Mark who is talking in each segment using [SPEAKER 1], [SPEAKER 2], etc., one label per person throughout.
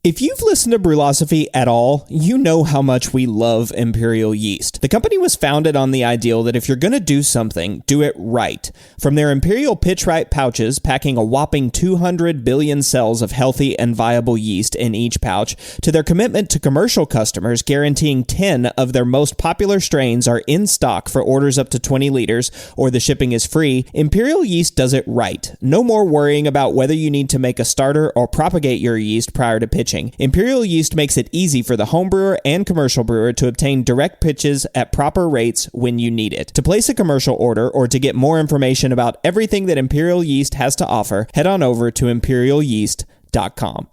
[SPEAKER 1] If you've listened to Brewlosophy at all, you know how much we love Imperial Yeast. The company was founded on the ideal that if you're going to do something, do it right. From their Imperial Pitch-Right pouches, packing a whopping 200 billion cells of healthy and viable yeast in each pouch, to their commitment to commercial customers, guaranteeing 10 of their most popular strains are in stock for orders up to 20 liters, or the shipping is free, Imperial Yeast does it right. No more worrying about whether you need to make a starter or propagate your yeast prior to pitching. Imperial Yeast makes it easy for the home brewer and commercial brewer to obtain direct pitches at proper rates when you need it. To place a commercial order or to get more information about everything that Imperial Yeast has to offer, head on over to imperialyeast.com.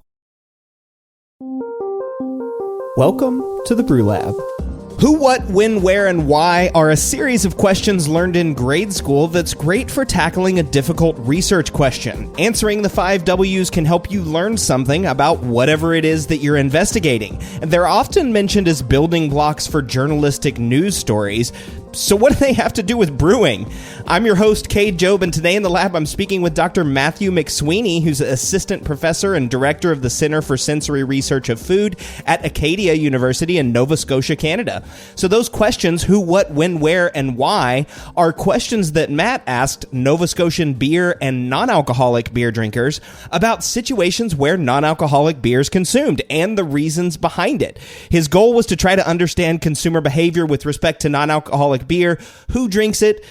[SPEAKER 1] Welcome to the Brew Lab. Who, what, when, where, and why are a series of questions learned in grade school that's great for tackling a difficult research question. Answering the 5 W's can help you learn something about whatever it is that you're investigating. And they're often mentioned as building blocks for journalistic news stories. So what do they have to do with brewing? I'm your host, Cade Job, and today in the lab I'm speaking with Dr. Matthew McSweeney, who's an assistant professor and director of the Center for Sensory Research of Food at Acadia University in Nova Scotia, Canada. So those questions, who, what, when, where, and why, are questions that Matt asked Nova Scotian beer and non-alcoholic beer drinkers about situations where non-alcoholic beer is consumed and the reasons behind it. His goal was to try to understand consumer behavior with respect to non-alcoholic beer, who drinks it,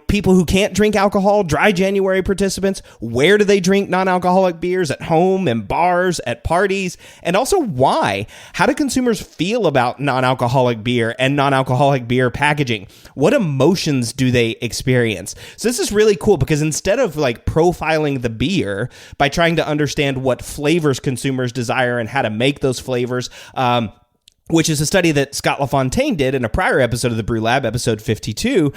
[SPEAKER 1] people who can't drink alcohol, dry January participants, where do they drink non-alcoholic beers, at home, in bars, at parties, and also why. How do consumers feel about non-alcoholic beer and non-alcoholic beer packaging? What emotions do they experience? So this is really cool because instead of profiling the beer by trying to understand what flavors consumers desire and how to make those flavors, which is a study that Scott LaFontaine did in a prior episode of the Brew Lab, episode 52,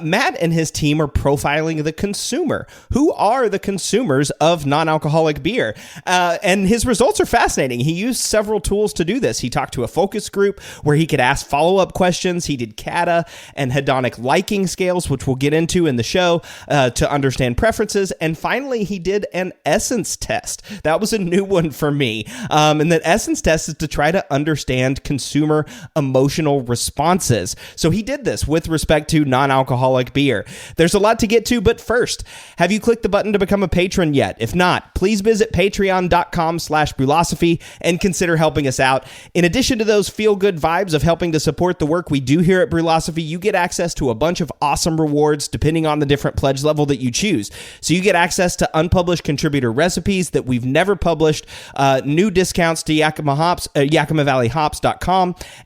[SPEAKER 1] Matt and his team are profiling the consumer. Who are the consumers of non-alcoholic beer? And his results are fascinating. He used several tools to do this. He talked to a focus group where he could ask follow-up questions. He did CATA and hedonic liking scales, which we'll get into in the show, to understand preferences. And finally, he did an essence test. That was a new one for me. And the essence test is to try to understand consumer emotional responses. So he did this with respect to non-alcoholic beer. There's a lot to get to, but first, have you clicked the button to become a patron yet? If not, please visit patreon.com/Brewlosophy and consider helping us out. In addition to those feel-good vibes of helping to support the work we do here at Brewlosophy, you get access to a bunch of awesome rewards depending on the different pledge level that you choose. So you get access to unpublished contributor recipes that we've never published, new discounts to YakimaValleyHops.com,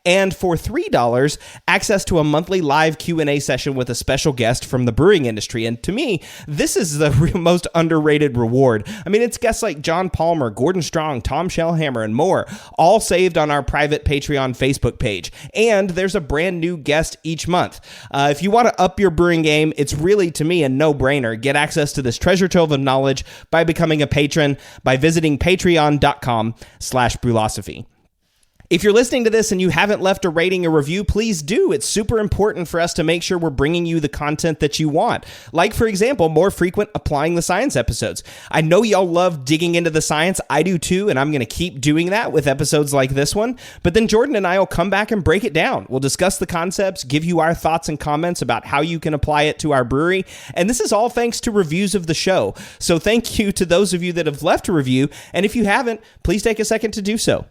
[SPEAKER 1] and for $3, access to a monthly live Q&A session with a special guest from the brewing industry. And to me, this is the most underrated reward. I mean, it's guests like John Palmer, Gordon Strong, Tom Shellhammer, and more, all saved on our private Patreon Facebook page. And there's a brand new guest each month. If you want to up your brewing game, it's really, to me, a no-brainer. Get access to this treasure trove of knowledge by becoming a patron by visiting patreon.com/Brewlosophy. If you're listening to this and you haven't left a rating or review, please do. It's super important for us to make sure we're bringing you the content that you want. Like, for example, more frequent Applying the Science episodes. I know y'all love digging into the science. I do too, and I'm going to keep doing that with episodes like this one. But then Jordan and I will come back and break it down. We'll discuss the concepts, give you our thoughts and comments about how you can apply it to our brewery. And this is all thanks to reviews of the show. So thank you to those of you that have left a review. And if you haven't, please take a second to do so.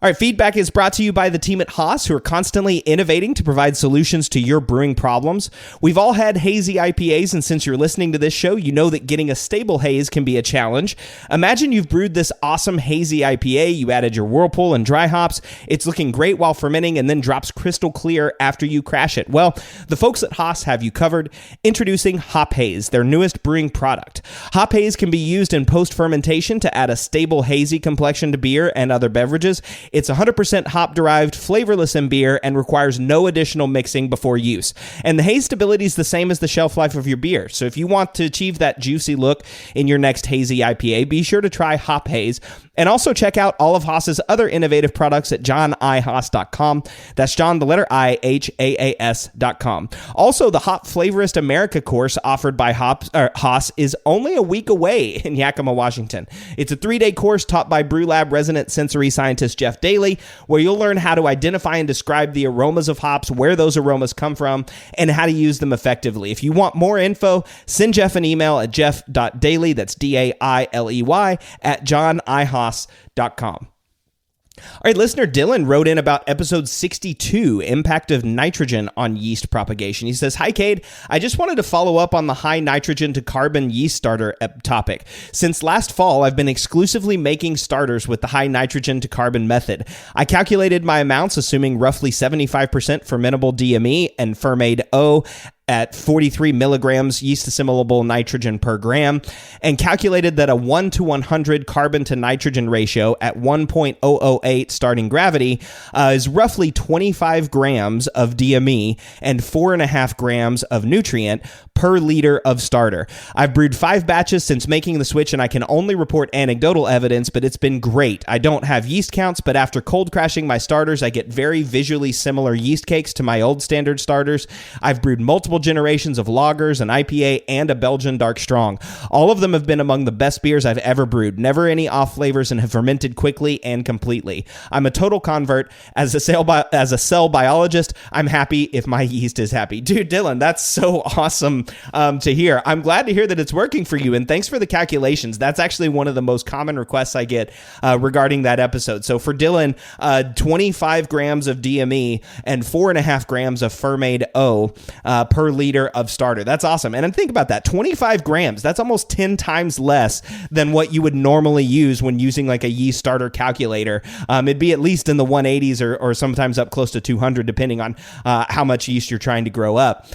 [SPEAKER 1] All right, feedback is brought to you by the team at Haas, who are constantly innovating to provide solutions to your brewing problems. We've all had hazy IPAs, and since you're listening to this show, you know that getting a stable haze can be a challenge. Imagine you've brewed this awesome hazy IPA, you added your whirlpool and dry hops, it's looking great while fermenting, and then drops crystal clear after you crash it. Well, the folks at Haas have you covered. Introducing Hop Haze, their newest brewing product. Hop Haze can be used in post-fermentation to add a stable hazy complexion to beer and other beverages. It's 100% hop-derived, flavorless in beer, and requires no additional mixing before use. And the haze stability is the same as the shelf life of your beer. So if you want to achieve that juicy look in your next hazy IPA, be sure to try Hop Haze. And also check out all of Haas's other innovative products at johnihaas.com. That's John, the letter I, Haas.com. Also, the Hop Flavorist America course offered by Haas is only a week away in Yakima, Washington. It's a 3-day course taught by BrewLab resident sensory scientist Jeff Daly, where you'll learn how to identify and describe the aromas of hops, where those aromas come from, and how to use them effectively. If you want more info, send Jeff an email at jeff.daily, that's Dailey, at johnihaas.com. All right, listener Dylan wrote in about episode 62, Impact of Nitrogen on Yeast Propagation. He says, "Hi, Cade. I just wanted to follow up on the high nitrogen to carbon yeast starter topic. Since last fall, I've been exclusively making starters with the high nitrogen to carbon method. I calculated my amounts, assuming roughly 75% fermentable DME and Fermade O at 43 milligrams yeast assimilable nitrogen per gram, and calculated that a 1 to 100 carbon to nitrogen ratio at 1.008 starting gravity is roughly 25 grams of DME and 4.5 grams of nutrient per liter of starter. I've brewed 5 batches since making the switch, and I can only report anecdotal evidence, but it's been great. I don't have yeast counts, but after cold crashing my starters, I get very visually similar yeast cakes to my old standard starters. I've brewed multiple generations of lagers, an IPA, and a Belgian dark strong. All of them have been among the best beers I've ever brewed, never any off flavors, and have fermented quickly and completely. I'm a total convert. As a cell biologist, I'm happy if my yeast is happy." Dude, Dylan, that's so awesome to hear. I'm glad to hear that it's working for you, and thanks for the calculations. That's actually one of the most common requests I get regarding that episode. So for Dylan, 25 grams of DME and 4.5 grams of Fermade O per liter of starter. That's awesome. And think about that, 25 grams. That's almost 10 times less than what you would normally use when using like a yeast starter calculator. It'd be at least in the 180s or sometimes up close to 200, depending on how much yeast you're trying to grow up.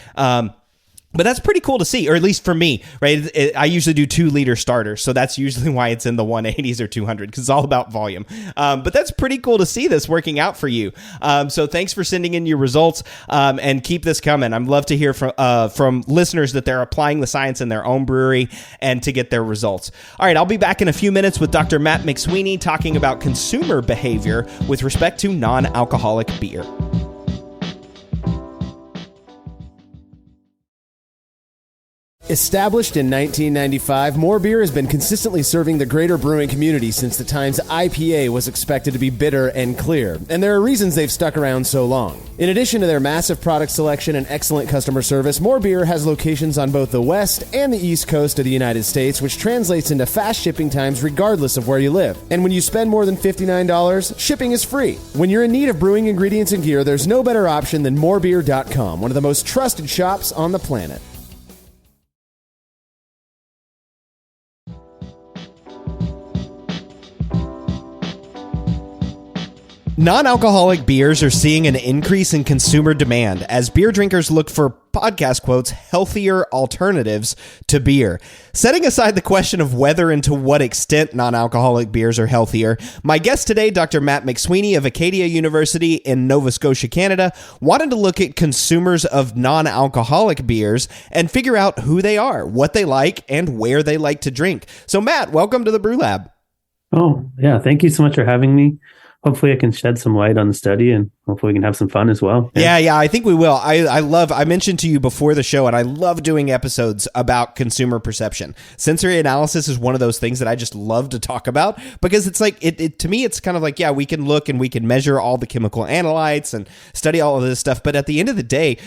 [SPEAKER 1] But that's pretty cool to see, or at least for me, right? I usually do 2-liter starters, so that's usually why it's in the 180s or 200, because it's all about volume. But that's pretty cool to see this working out for you. So thanks for sending in your results, and keep this coming. I'd love to hear from listeners that they're applying the science in their own brewery and to get their results. All right, I'll be back in a few minutes with Dr. Matt McSweeney talking about consumer behavior with respect to non-alcoholic beer.
[SPEAKER 2] Established in 1995, More Beer has been consistently serving the greater brewing community since the times IPA was expected to be bitter and clear, and there are reasons they've stuck around so long. In addition to their massive product selection and excellent customer service, More Beer has locations on both the west and the east coast of the United States, which translates into fast shipping times regardless of where you live. And when you spend more than $59, shipping is free. When you're in need of brewing ingredients and gear, there's no better option than morebeer.com, one of the most trusted shops on the planet.
[SPEAKER 1] Non-alcoholic beers are seeing an increase in consumer demand as beer drinkers look for, podcast quotes, healthier alternatives to beer. Setting aside the question of whether and to what extent non-alcoholic beers are healthier, my guest today, Dr. Matt McSweeney of Acadia University in Nova Scotia, Canada, wanted to look at consumers of non-alcoholic beers and figure out who they are, what they like, and where they like to drink. So Matt, welcome to the Brew Lab.
[SPEAKER 3] Oh, yeah. Thank you so much for having me. Hopefully I can shed some light on the study, and hopefully we can have some fun as well.
[SPEAKER 1] Yeah, I think we will. I mentioned to you before the show, and I love doing episodes about consumer perception. Sensory analysis is one of those things that I just love to talk about because it's like, to me, it's kind of like, yeah, we can look and we can measure all the chemical analytes and study all of this stuff. But at the end of the day,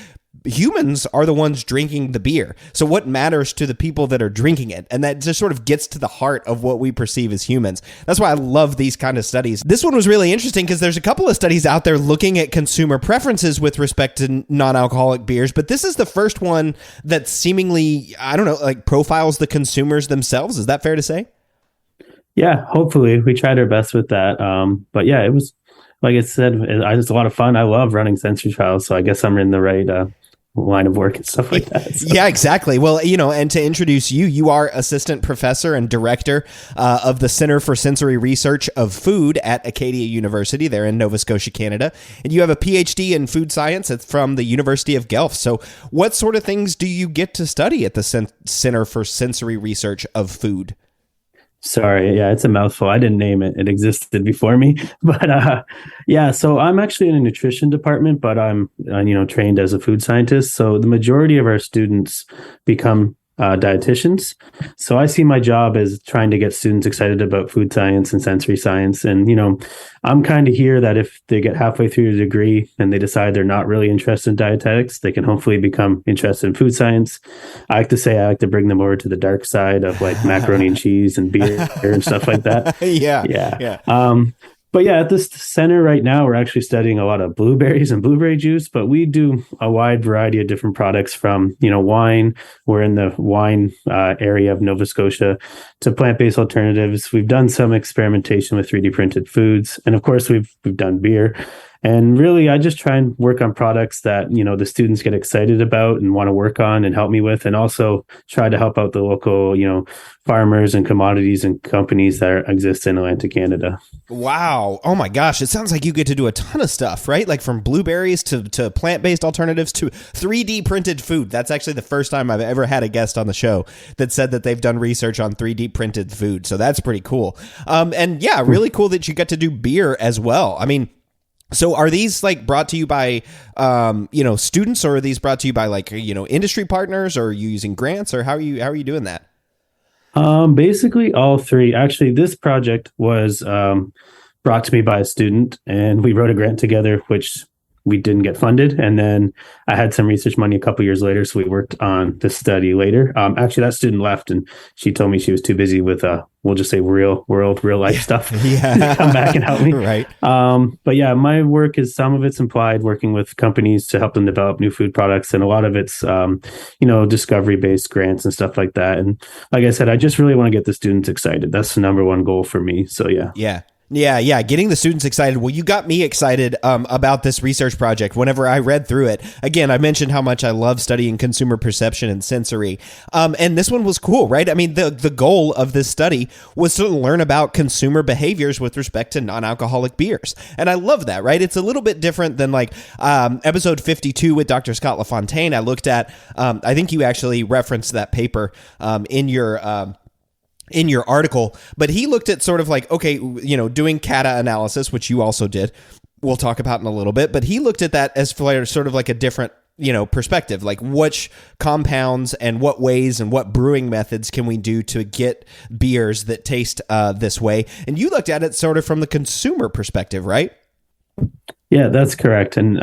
[SPEAKER 1] humans are the ones drinking the beer. So what matters to the people that are drinking it? And that just sort of gets to the heart of what we perceive as humans. That's why I love these kind of studies. This one was really interesting because there's a couple of studies out there looking at consumer preferences with respect to non-alcoholic beers, but this is the first one that seemingly, I don't know, like profiles the consumers themselves. Is that fair to say?
[SPEAKER 3] Yeah, hopefully we tried our best with that. But yeah, it was, like I said, it's a lot of fun. I love running sensory trials, so I guess I'm in the right line of work and stuff like that. So.
[SPEAKER 1] Yeah, exactly. Well, and to introduce you, you are assistant professor and director of the Center for Sensory Research of Food at Acadia University there in Nova Scotia, Canada. And you have a PhD in food science from the University of Guelph. So what sort of things do you get to study at the Center for Sensory Research of Food?
[SPEAKER 3] Sorry, yeah, it's a mouthful. I didn't name it. It existed before me. But yeah, so I'm actually in a nutrition department, but I'm trained as a food scientist. So the majority of our students become dietitians. So I see my job as trying to get students excited about food science and sensory science. And, I'm kind of here that if they get halfway through the degree and they decide they're not really interested in dietetics, they can hopefully become interested in food science. I like to bring them over to the dark side of like macaroni and cheese and beer and stuff like that.
[SPEAKER 1] Yeah.
[SPEAKER 3] But yeah, at this center right now, we're actually studying a lot of blueberries and blueberry juice, but we do a wide variety of different products from, wine. We're in the wine area of Nova Scotia to plant-based alternatives. We've done some experimentation with 3D printed foods. And of course, we've done beer. And really, I just try and work on products that, the students get excited about and want to work on and help me with, and also try to help out the local, farmers and commodities and companies that exist in Atlantic Canada.
[SPEAKER 1] Wow. Oh my gosh. It sounds like you get to do a ton of stuff, right? Like from blueberries to plant-based alternatives to 3D printed food. That's actually the first time I've ever had a guest on the show that said that they've done research on 3D printed food. So that's pretty cool. And yeah, really cool that you get to do beer as well. I mean, so are these like brought to you by, students, or are these brought to you by like, industry partners, or are you using grants, or how are you doing that?
[SPEAKER 3] Basically all three. Actually, this project was brought to me by a student, and we wrote a grant together, which we didn't get funded. And then I had some research money a couple years later, so we worked on the study later. Actually, that student left, and she told me she was too busy with, we'll just say real life stuff to come back and help me.
[SPEAKER 1] Right.
[SPEAKER 3] But yeah, my work is, some of it's implied working with companies to help them develop new food products. And a lot of it's, discovery-based grants and stuff like that. And like I said, I just really want to get the students excited. That's the number one goal for me. So yeah.
[SPEAKER 1] Yeah. Getting the students excited. Well, you got me excited about this research project whenever I read through it. Again, I mentioned how much I love studying consumer perception and sensory. And this one was cool, right? I mean, the goal of this study was to learn about consumer behaviors with respect to non-alcoholic beers. And I love that, right? It's a little bit different than like episode 52 with Dr. Scott LaFontaine. I looked at, I think you actually referenced that paper in your article, but he looked at sort of like, okay, doing CATA analysis, which you also did, we'll talk about in a little bit, but he looked at that as sort of like a different, perspective, like which compounds and what ways and what brewing methods can we do to get beers that taste this way. And you looked at it sort of from the consumer perspective, right?
[SPEAKER 3] Yeah, that's correct. And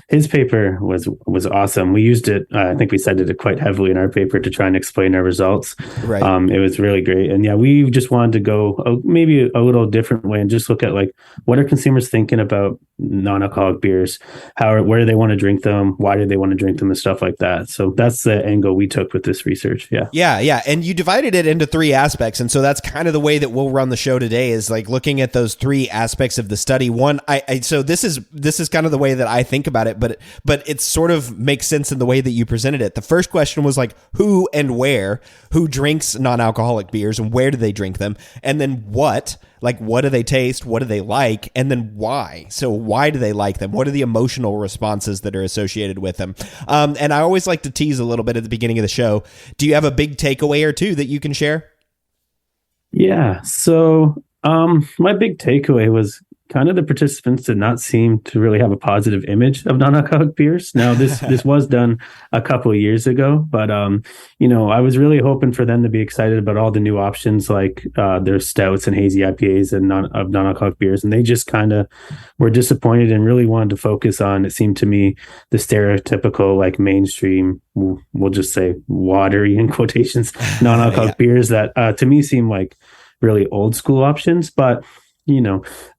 [SPEAKER 3] his paper was awesome. We used it. I think we cited it quite heavily in our paper to try and explain our results.
[SPEAKER 1] Right.
[SPEAKER 3] It was really great. And yeah, we just wanted to go maybe a little different way and just look at like, what are consumers thinking about non-alcoholic beers? Where do they want to drink them? Why do they want to drink them and stuff like that? So that's the angle we took with this research. Yeah.
[SPEAKER 1] Yeah. And you divided it into three aspects. And so that's kind of the way that we'll run the show today, is like looking at those three aspects of the study. One, so this is kind of the way that I think about it, but it sort of makes sense in the way that you presented it. The first question was like, who and where, who drinks non-alcoholic beers and where do they drink them? And then what do they taste? What do they like? And then why? So why do they like them? What are the emotional responses that are associated with them? And I always like to tease a little bit at the beginning of the show. Do you have a big takeaway or two that you can share?
[SPEAKER 3] Yeah. So my big takeaway was kind of the participants did not seem to really have a positive image of non-alcoholic beers. Now, this was done a couple of years ago, but I was really hoping for them to be excited about all the new options, like there's stouts and hazy IPAs and non-alcoholic beers, and they just kind of were disappointed and really wanted to focus on, it seemed to me, the stereotypical like mainstream, we'll just say watery in quotations, non-alcoholic beers that to me seem like really old school options. But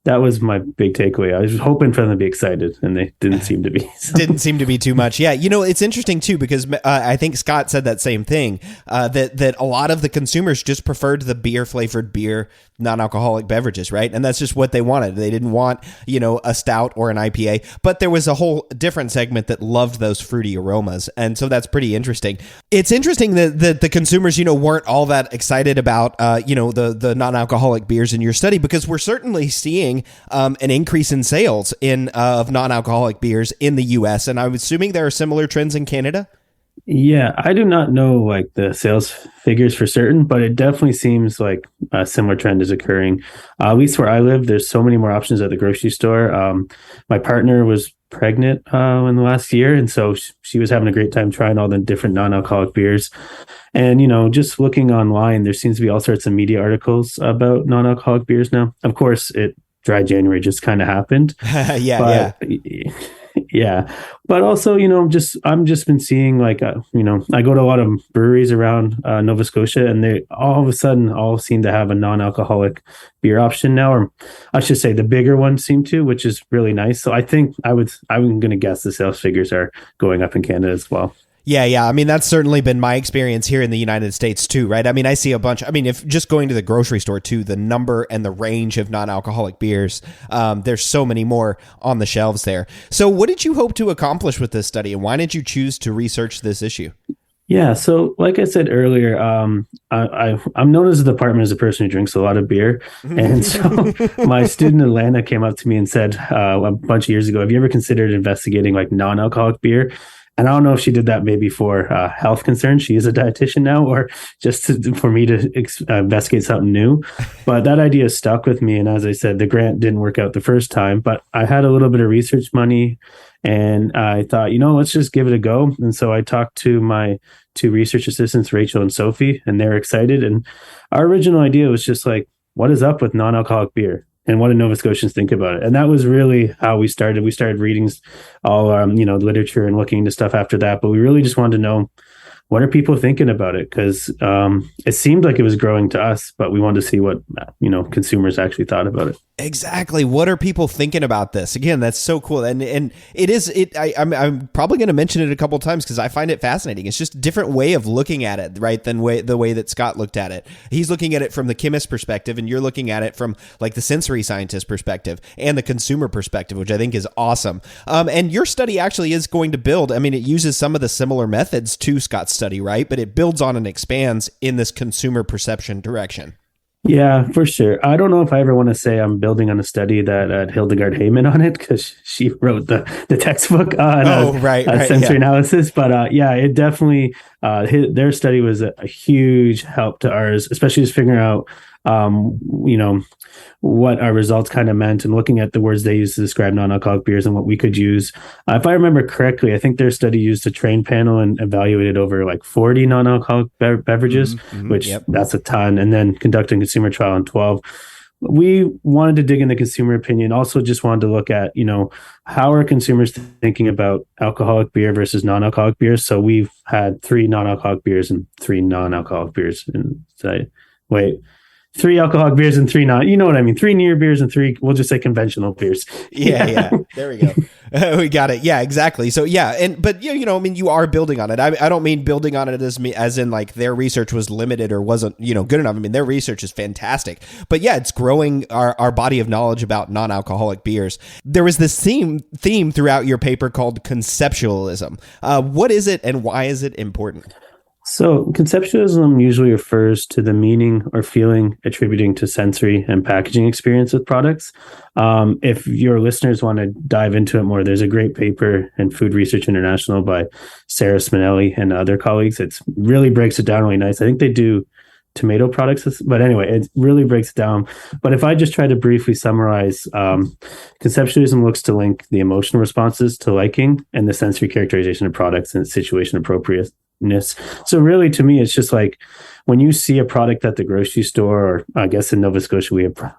[SPEAKER 3] that was my big takeaway. I was hoping for them to be excited, and they didn't seem to be. So.
[SPEAKER 1] Didn't seem to be too much. Yeah, it's interesting too, because I think Scott said that same thing, that a lot of the consumers just preferred the beer-flavored beer, non-alcoholic beverages, right? And that's just what they wanted. They didn't want, a stout or an IPA, but there was a whole different segment that loved those fruity aromas. And so that's pretty interesting. It's interesting that the consumers, weren't all that excited about, the non-alcoholic beers in your study, because we're certainly seeing an increase in sales of non-alcoholic beers in the US. And I'm assuming there are similar trends in Canada.
[SPEAKER 3] Yeah, I do not know like the sales figures for certain, but it definitely seems like a similar trend is occurring. At least where I live, there's so many more options at the grocery store. My partner was pregnant in the last year, and so she was having a great time trying all the different non-alcoholic beers. And, just looking online, there seems to be all sorts of media articles about non-alcoholic beers now. Of course, Dry January just kind of happened.
[SPEAKER 1] Yeah.
[SPEAKER 3] Yeah. But also, I'm just been seeing like, I go to a lot of breweries around Nova Scotia, and they all of a sudden all seem to have a non-alcoholic beer option now, or I should say the bigger ones seem to, which is really nice. So I think I'm going to guess the sales figures are going up in Canada as well.
[SPEAKER 1] Yeah. I mean, that's certainly been my experience here in the United States too, right? I mean, I see a bunch. I mean, if just going to the grocery store too, the number and the range of non-alcoholic beers, there's so many more on the shelves there. So what did you hope to accomplish with this study, and why did you choose to research this issue?
[SPEAKER 3] Yeah, so like I said earlier, I'm known as a department as a person who drinks a lot of beer. And so my student Atlanta came up to me and said a bunch of years ago, have you ever considered investigating like non-alcoholic beer? And I don't know if she did that maybe for health concerns. She is a dietitian now, or just for me to investigate something new. But that idea stuck with me. And as I said, the grant didn't work out the first time, but I had a little bit of research money, and I thought, let's just give it a go. And so I talked to my two research assistants, Rachel and Sophie, and they're excited. And our original idea was just like, what is up with non-alcoholic beer? And what do Nova Scotians think about it? And that was really how we started. We started reading all, literature and looking into stuff after that. But we really just wanted to know, what are people thinking about it? Because it seemed like it was growing to us, but we wanted to see what, consumers actually thought about it.
[SPEAKER 1] Exactly. What are people thinking about this? Again, that's so cool. And I'm probably going to mention it a couple of times because I find it fascinating. It's just a different way of looking at it, right? Than the way that Scott looked at it. He's looking at it from the chemist perspective, and you're looking at it from like the sensory scientist perspective and the consumer perspective, which I think is awesome. And your study actually is going to build, it uses some of the similar methods to Scott's study, right? But it builds on and expands in this consumer perception direction.
[SPEAKER 3] Yeah, for sure. I don't know if I ever want to say I'm building on a study that had Hildegard Heyman on it, because she wrote the textbook on sensory analysis. But it definitely, their study was a huge help to ours, especially just figuring out, what our results kind of meant, and looking at the words they used to describe non-alcoholic beers and what we could use. If I remember correctly, I think their study used a train panel and evaluated over like 40 non-alcoholic beverages, which that's a ton, and then conducting a consumer trial on 12. We wanted to dig into consumer opinion. Also just wanted to look at, how are consumers thinking about alcoholic beer versus non-alcoholic beers? So we've had 3 non-alcoholic beers and 3 non-alcoholic beers. And wait, 3 alcoholic beers and 3 non, you know what I mean? 3 near beers and 3, we'll just say conventional beers.
[SPEAKER 1] Yeah. There we go. We got it. Yeah, exactly. So but you are building on it. I don't mean building on it as in like their research was limited or wasn't, good enough. Their research is fantastic, but it's growing our body of knowledge about non-alcoholic beers. There was this theme throughout your paper called conceptualism. What is it, and why is it important?
[SPEAKER 3] So conceptualism usually refers to the meaning or feeling attributing to sensory and packaging experience with products. If your listeners want to dive into it more, there's a great paper in Food Research International by Sarah Spinelli and other colleagues. It really breaks it down really nice. I think they do tomato products, but anyway, it really breaks it down. But if I just try to briefly summarize, conceptualism looks to link the emotional responses to liking and the sensory characterization of products and situation appropriateness. So really, to me, it's just like when you see a product at the grocery store, or I guess in Nova Scotia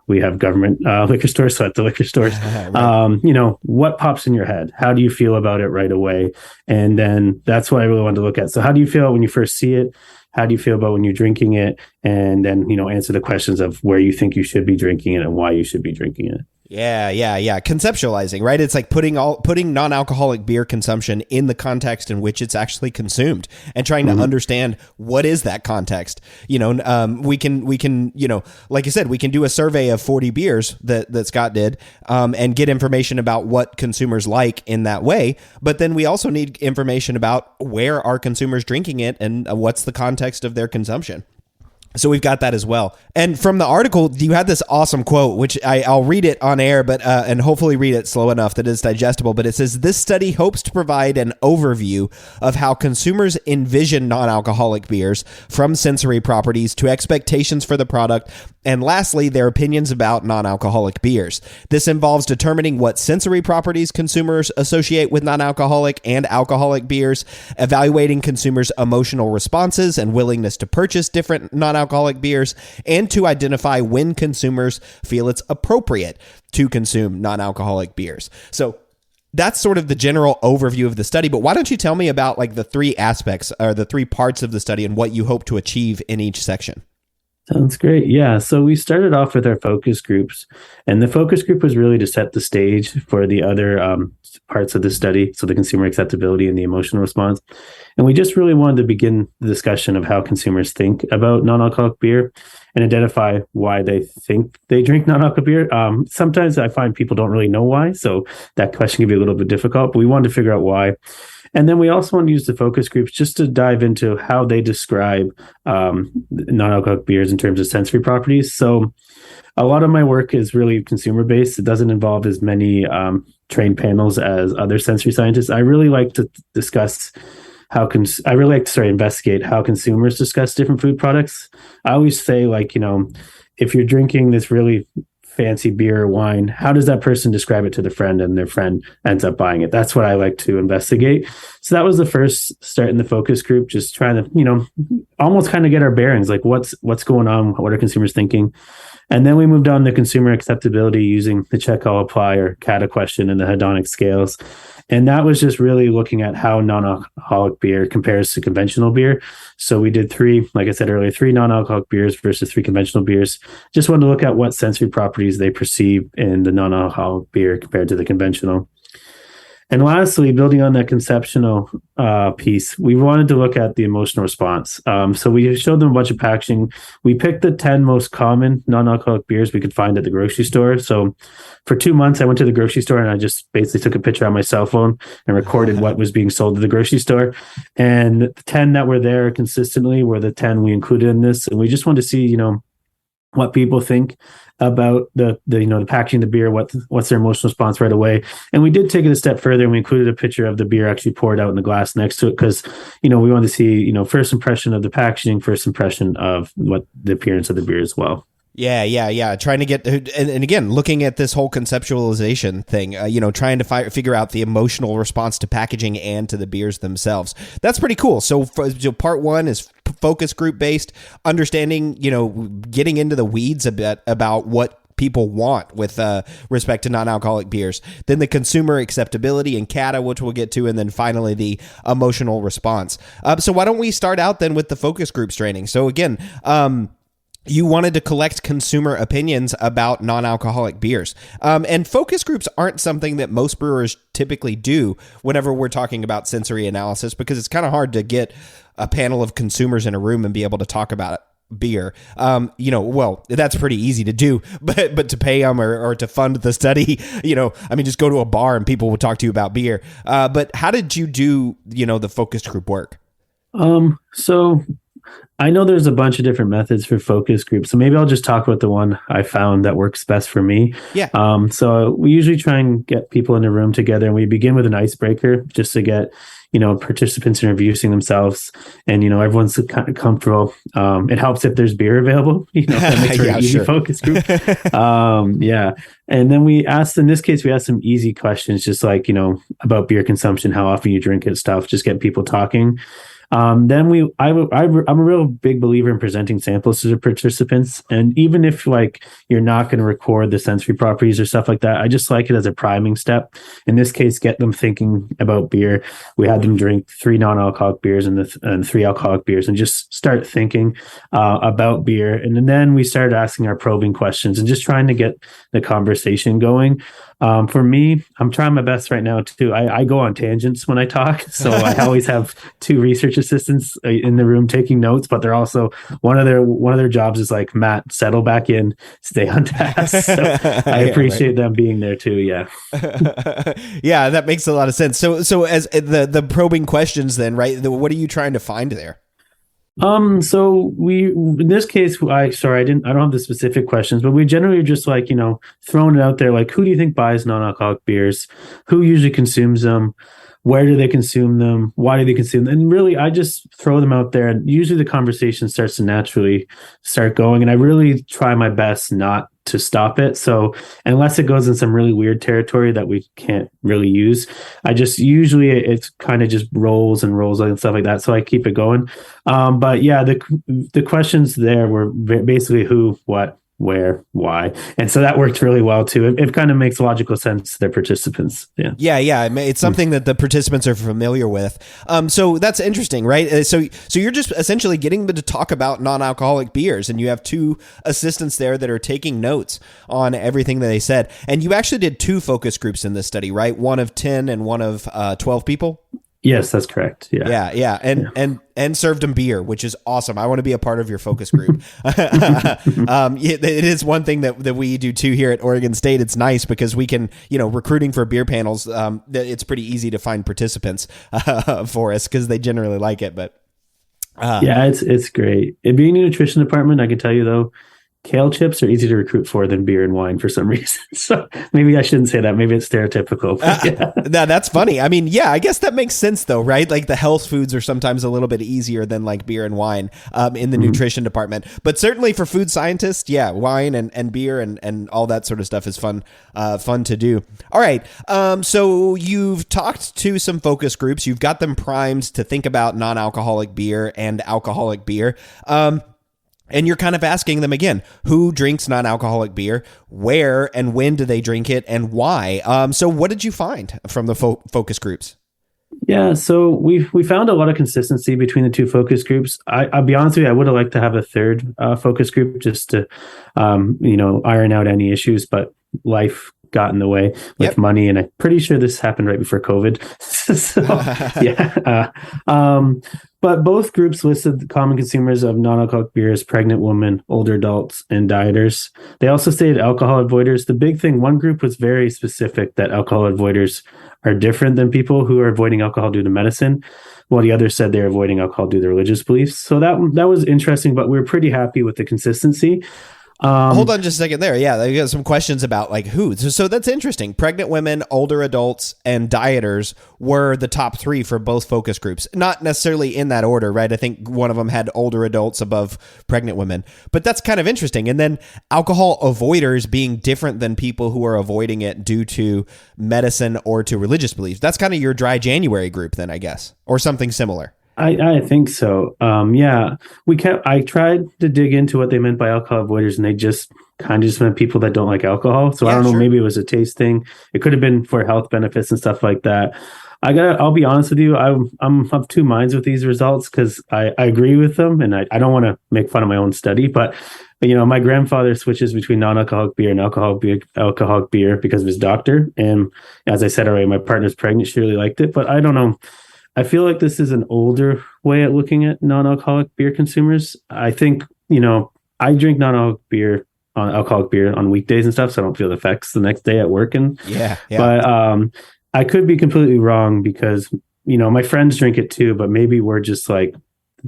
[SPEAKER 3] we have government liquor stores, so at the liquor stores, right. What pops in your head? How do you feel about it right away? And then that's what I really wanted to look at. So how do you feel when you first see it? How do you feel about when you're drinking it? And then, answer the questions of where you think you should be drinking it and why you should be drinking it.
[SPEAKER 1] Yeah. Conceptualizing, right? It's like putting non-alcoholic beer consumption in the context in which it's actually consumed and trying to understand what is that context. We can, like you said, we can do a survey of 40 beers that Scott did, and get information about what consumers like in that way. But then we also need information about where are consumers drinking it and what's the context of their consumption. So we've got that as well. And from the article, you had this awesome quote, which I'll read it on air, but and hopefully read it slow enough that it's digestible. But it says, this study hopes to provide an overview of how consumers envision non-alcoholic beers, from sensory properties to expectations for the product, and lastly, their opinions about non-alcoholic beers. This involves determining what sensory properties consumers associate with non-alcoholic and alcoholic beers, evaluating consumers' emotional responses and willingness to purchase different non-alcoholic beers, and to identify when consumers feel it's appropriate to consume non-alcoholic beers. So that's sort of the general overview of the study, but why don't you tell me about like the three aspects or the three parts of the study and what you hope to achieve in each section?
[SPEAKER 3] Sounds great. Yeah. So we started off with our focus groups, and the focus group was really to set the stage for the other parts of the study. So the consumer acceptability and the emotional response. And we just really wanted to begin the discussion of how consumers think about non-alcoholic beer and identify why they think they drink non-alcoholic beer. Sometimes I find people don't really know why. So that question can be a little bit difficult, but we wanted to figure out why. And then we also want to use the focus groups just to dive into how they describe non-alcoholic beers in terms of sensory properties. So a lot of my work is really consumer-based. It doesn't involve as many trained panels as other sensory scientists. I really like to discuss investigate how consumers discuss different food products. I always say, if you're drinking this really fancy beer or wine, how does that person describe it to the friend, and their friend ends up buying it? That's what I like to investigate. So that was the first start in the focus group, just trying to, almost kind of get our bearings, like what's going on, what are consumers thinking? And then we moved on to consumer acceptability using the check all apply or CATA question and the hedonic scales. And that was just really looking at how non-alcoholic beer compares to conventional beer. So we did three non-alcoholic beers versus three conventional beers. Just wanted to look at what sensory properties they perceive in the non-alcoholic beer compared to the conventional. And lastly, building on that conceptual piece, we wanted to look at the emotional response. So we showed them a bunch of packaging. We picked the 10 most common non-alcoholic beers we could find at the grocery store. So for 2 months, I went to the grocery store and I just basically took a picture on my cell phone and recorded what was being sold at the grocery store. And the 10 that were there consistently were the 10 we included in this. And we just wanted to see, what people think about the packaging of the beer, what's their emotional response right away. And we did take it a step further, and we included a picture of the beer actually poured out in the glass next to it, because we wanted to see first impression of the packaging, first impression of what the appearance of the beer as well.
[SPEAKER 1] Yeah. Trying to get, and again, looking at this whole conceptualization thing, trying to figure out the emotional response to packaging and to the beers themselves. That's pretty cool. So part one is focus group based, understanding, getting into the weeds a bit about what people want with respect to non-alcoholic beers, then the consumer acceptability and CATA, which we'll get to, and then finally the emotional response. So why don't we start out then with the focus groups training? So again, you wanted to collect consumer opinions about non-alcoholic beers. And focus groups aren't something that most brewers typically do whenever we're talking about sensory analysis, because it's kind of hard to get a panel of consumers in a room and be able to talk about it. Beer. That's pretty easy to do, but to pay them or to fund the study, just go to a bar and people will talk to you about beer. But how did you do, the focus group work?
[SPEAKER 3] So I know there's a bunch of different methods for focus groups, so maybe I'll just talk about the one I found that works best for me.
[SPEAKER 1] Yeah.
[SPEAKER 3] So we usually try and get people in a room together, and we begin with an icebreaker just to get, participants introducing themselves, and, everyone's kind of comfortable. It helps if there's beer available, that makes for an easy focus group. Yeah. And then in this case, we asked some easy questions, just like, about beer consumption, how often you drink it, stuff, just get people talking. Then I'm a real big believer in presenting samples to the participants. And even if like you're not going to record the sensory properties or stuff like that, I just like it as a priming step. In this case, get them thinking about beer. We had them drink 3 non-alcoholic beers and 3 alcoholic beers and just start thinking about beer. And then we started asking our probing questions and just trying to get the conversation going. For me, I'm trying my best right now too. I go on tangents when I talk. So I always have 2 research assistants in the room taking notes, but they're also one of their jobs is like, Matt, settle back in, stay on task. So I appreciate them being there too. Yeah.
[SPEAKER 1] Yeah, that makes a lot of sense. So as the probing questions then, right? What are you trying to find there?
[SPEAKER 3] So in this case, I don't have the specific questions, but we generally are just like, throwing it out there. Like, who do you think buys non-alcoholic beers? Who usually consumes them? Where do they consume them? Why do they consume them? And really, I just throw them out there, and usually the conversation starts to naturally start going. And I really try my best not to stop it. So unless it goes in some really weird territory that we can't really use, it's kind of just rolls and stuff like that. So I keep it going. But yeah, the questions there were basically who, what, where, why. And so that worked really well too. It kind of makes logical sense to their participants.
[SPEAKER 1] Yeah. It's something that the participants are familiar with. So that's interesting, right? So you're just essentially getting them to talk about non-alcoholic beers, and you have 2 assistants there that are taking notes on everything that they said. And you actually did 2 focus groups in this study, right? One of 10 and one of 12 people.
[SPEAKER 3] Yes, that's correct. Yeah.
[SPEAKER 1] And served them beer, which is awesome. I want to be a part of your focus group. It is one thing that we do too here at Oregon State. It's nice because we can, recruiting for beer panels. It's pretty easy to find participants for us because they generally like it. But
[SPEAKER 3] yeah, it's great. It being a nutrition department, I can tell you though, kale chips are easier to recruit for than beer and wine for some reason. So maybe I shouldn't say that. Maybe it's stereotypical.
[SPEAKER 1] Yeah. That's funny. I mean, yeah, I guess that makes sense though, right? Like the health foods are sometimes a little bit easier than like beer and wine in the nutrition department. But certainly for food scientists, yeah, wine and beer and all that sort of stuff is fun to do. All right. So you've talked to some focus groups. You've got them primed to think about non-alcoholic beer and alcoholic beer. And you're kind of asking them again, who drinks non-alcoholic beer, where and when do they drink it, and why? So what did you find from the focus groups?
[SPEAKER 3] Yeah, so we found a lot of consistency between the 2 focus groups. I'll be honest with you, I would have liked to have a third focus group just to, iron out any issues, but life got in the way with money, and I'm pretty sure this happened right before COVID. So yeah. But both groups listed the common consumers of non-alcoholic beer as pregnant women, older adults, and dieters. They also stated alcohol avoiders. The big thing, one group was very specific that alcohol avoiders are different than people who are avoiding alcohol due to medicine, while the others said they're avoiding alcohol due to their religious beliefs. So that was interesting, but we were pretty happy with the consistency.
[SPEAKER 1] Hold on just a second there. Yeah, I got some questions about like who. So that's interesting. Pregnant women, older adults, and dieters were the top 3 for both focus groups. Not necessarily in that order, right? I think one of them had older adults above pregnant women. But that's kind of interesting. And then alcohol avoiders being different than people who are avoiding it due to medicine or to religious beliefs. That's kind of your dry January group then, I guess, or something similar.
[SPEAKER 3] I think so. Yeah, I tried to dig into what they meant by alcohol avoiders, and they just kind of meant people that don't like alcohol. So yeah, I don't know, maybe it was a taste thing. It could have been for health benefits and stuff like that. I'll be honest with you. I'm of 2 minds with these results because I agree with them, and I don't want to make fun of my own study, but my grandfather switches between non-alcoholic beer and alcoholic beer because of his doctor. And as I said already, my partner's pregnant. She really liked it, but I don't know. I feel like this is an older way at looking at non-alcoholic beer consumers. I think, I drink alcoholic beer on weekdays and stuff, so I don't feel the effects the next day at work. And but I could be completely wrong because, my friends drink it too, but maybe we're just like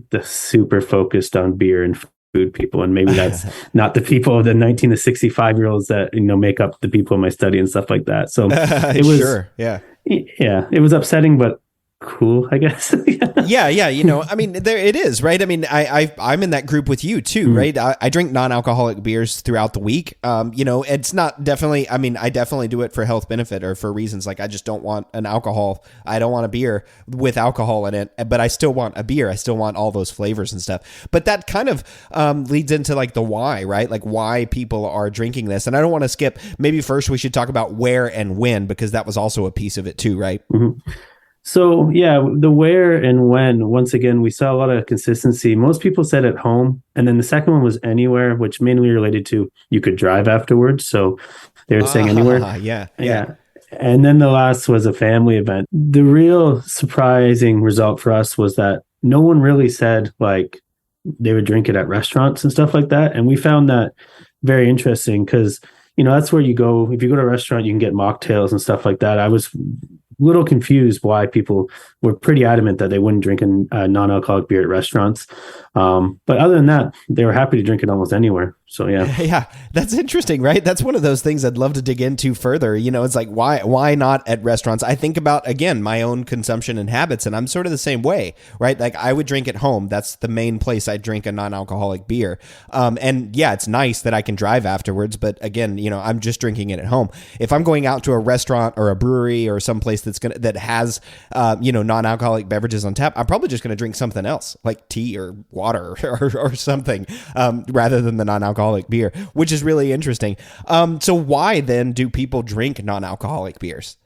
[SPEAKER 3] the super focused on beer and food people. And maybe that's not the people of the 19 to 65-year-olds that, make up the people in my study and stuff like that. So it was, it was upsetting, but cool, I guess.
[SPEAKER 1] Yeah, you know, I mean, there it is, right? I mean, I'm in that group with you too, right? I drink non-alcoholic beers throughout the week. You know, it's not definitely, I mean, I definitely do it for health benefit or for reasons like I just don't want I don't want a beer with alcohol in it, but I still want a beer. I still want all those flavors and stuff. But that kind of leads into like the why, right? Like why people are drinking this. And I don't want to skip, maybe first we should talk about where and when, because that was also a piece of it too, right?
[SPEAKER 3] Mm-hmm. So yeah, the where and when, once again, we saw a lot of consistency. Most people said at home. And then the second one was anywhere, which mainly related to you could drive afterwards. So they were saying anywhere.
[SPEAKER 1] Yeah.
[SPEAKER 3] And then the last was a family event. The real surprising result for us was that no one really said like they would drink it at restaurants and stuff like that. And we found that very interesting because, you know, that's where you go. If you go to a restaurant, you can get mocktails and stuff like that. I was little confused why people were pretty adamant that they wouldn't drink a non-alcoholic beer at restaurants. But other than that, they were happy to drink it almost anywhere. So yeah.
[SPEAKER 1] Yeah, that's interesting, right? That's one of those things I'd love to dig into further. You know, it's like, why not at restaurants? I think about, again, my own consumption and habits, and I'm sort of the same way, right? Like I would drink at home. That's the main place I drink a non-alcoholic beer. And yeah, it's nice that I can drive afterwards, but again, you know, I'm just drinking it at home. If I'm going out to a restaurant or a brewery or someplace that has, you know, non-alcoholic beverages on tap, I'm probably just going to drink something else like tea or water or something, rather than the non-alcoholic beer, which is really interesting. So why then do people drink non-alcoholic beers?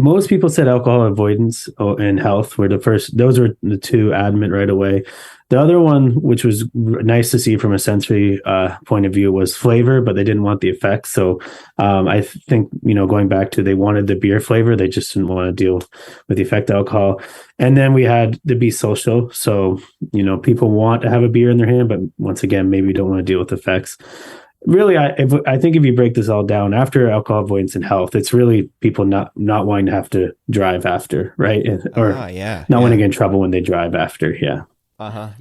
[SPEAKER 3] Most people said alcohol avoidance and health were the first. Those were the two adamant right away. The other one, which was nice to see from a sensory point of view, was flavor, but they didn't want the effects. So I think, you know, going back to they wanted the beer flavor, they just didn't want to deal with the effect of alcohol. And then we had the be social. So, you know, people want to have a beer in their hand, but once again, maybe don't want to deal with effects. Really, I think if you break this all down, after alcohol avoidance and health, it's really people not wanting to have to drive after, right? Or not wanting to get in trouble when they drive after. Yeah.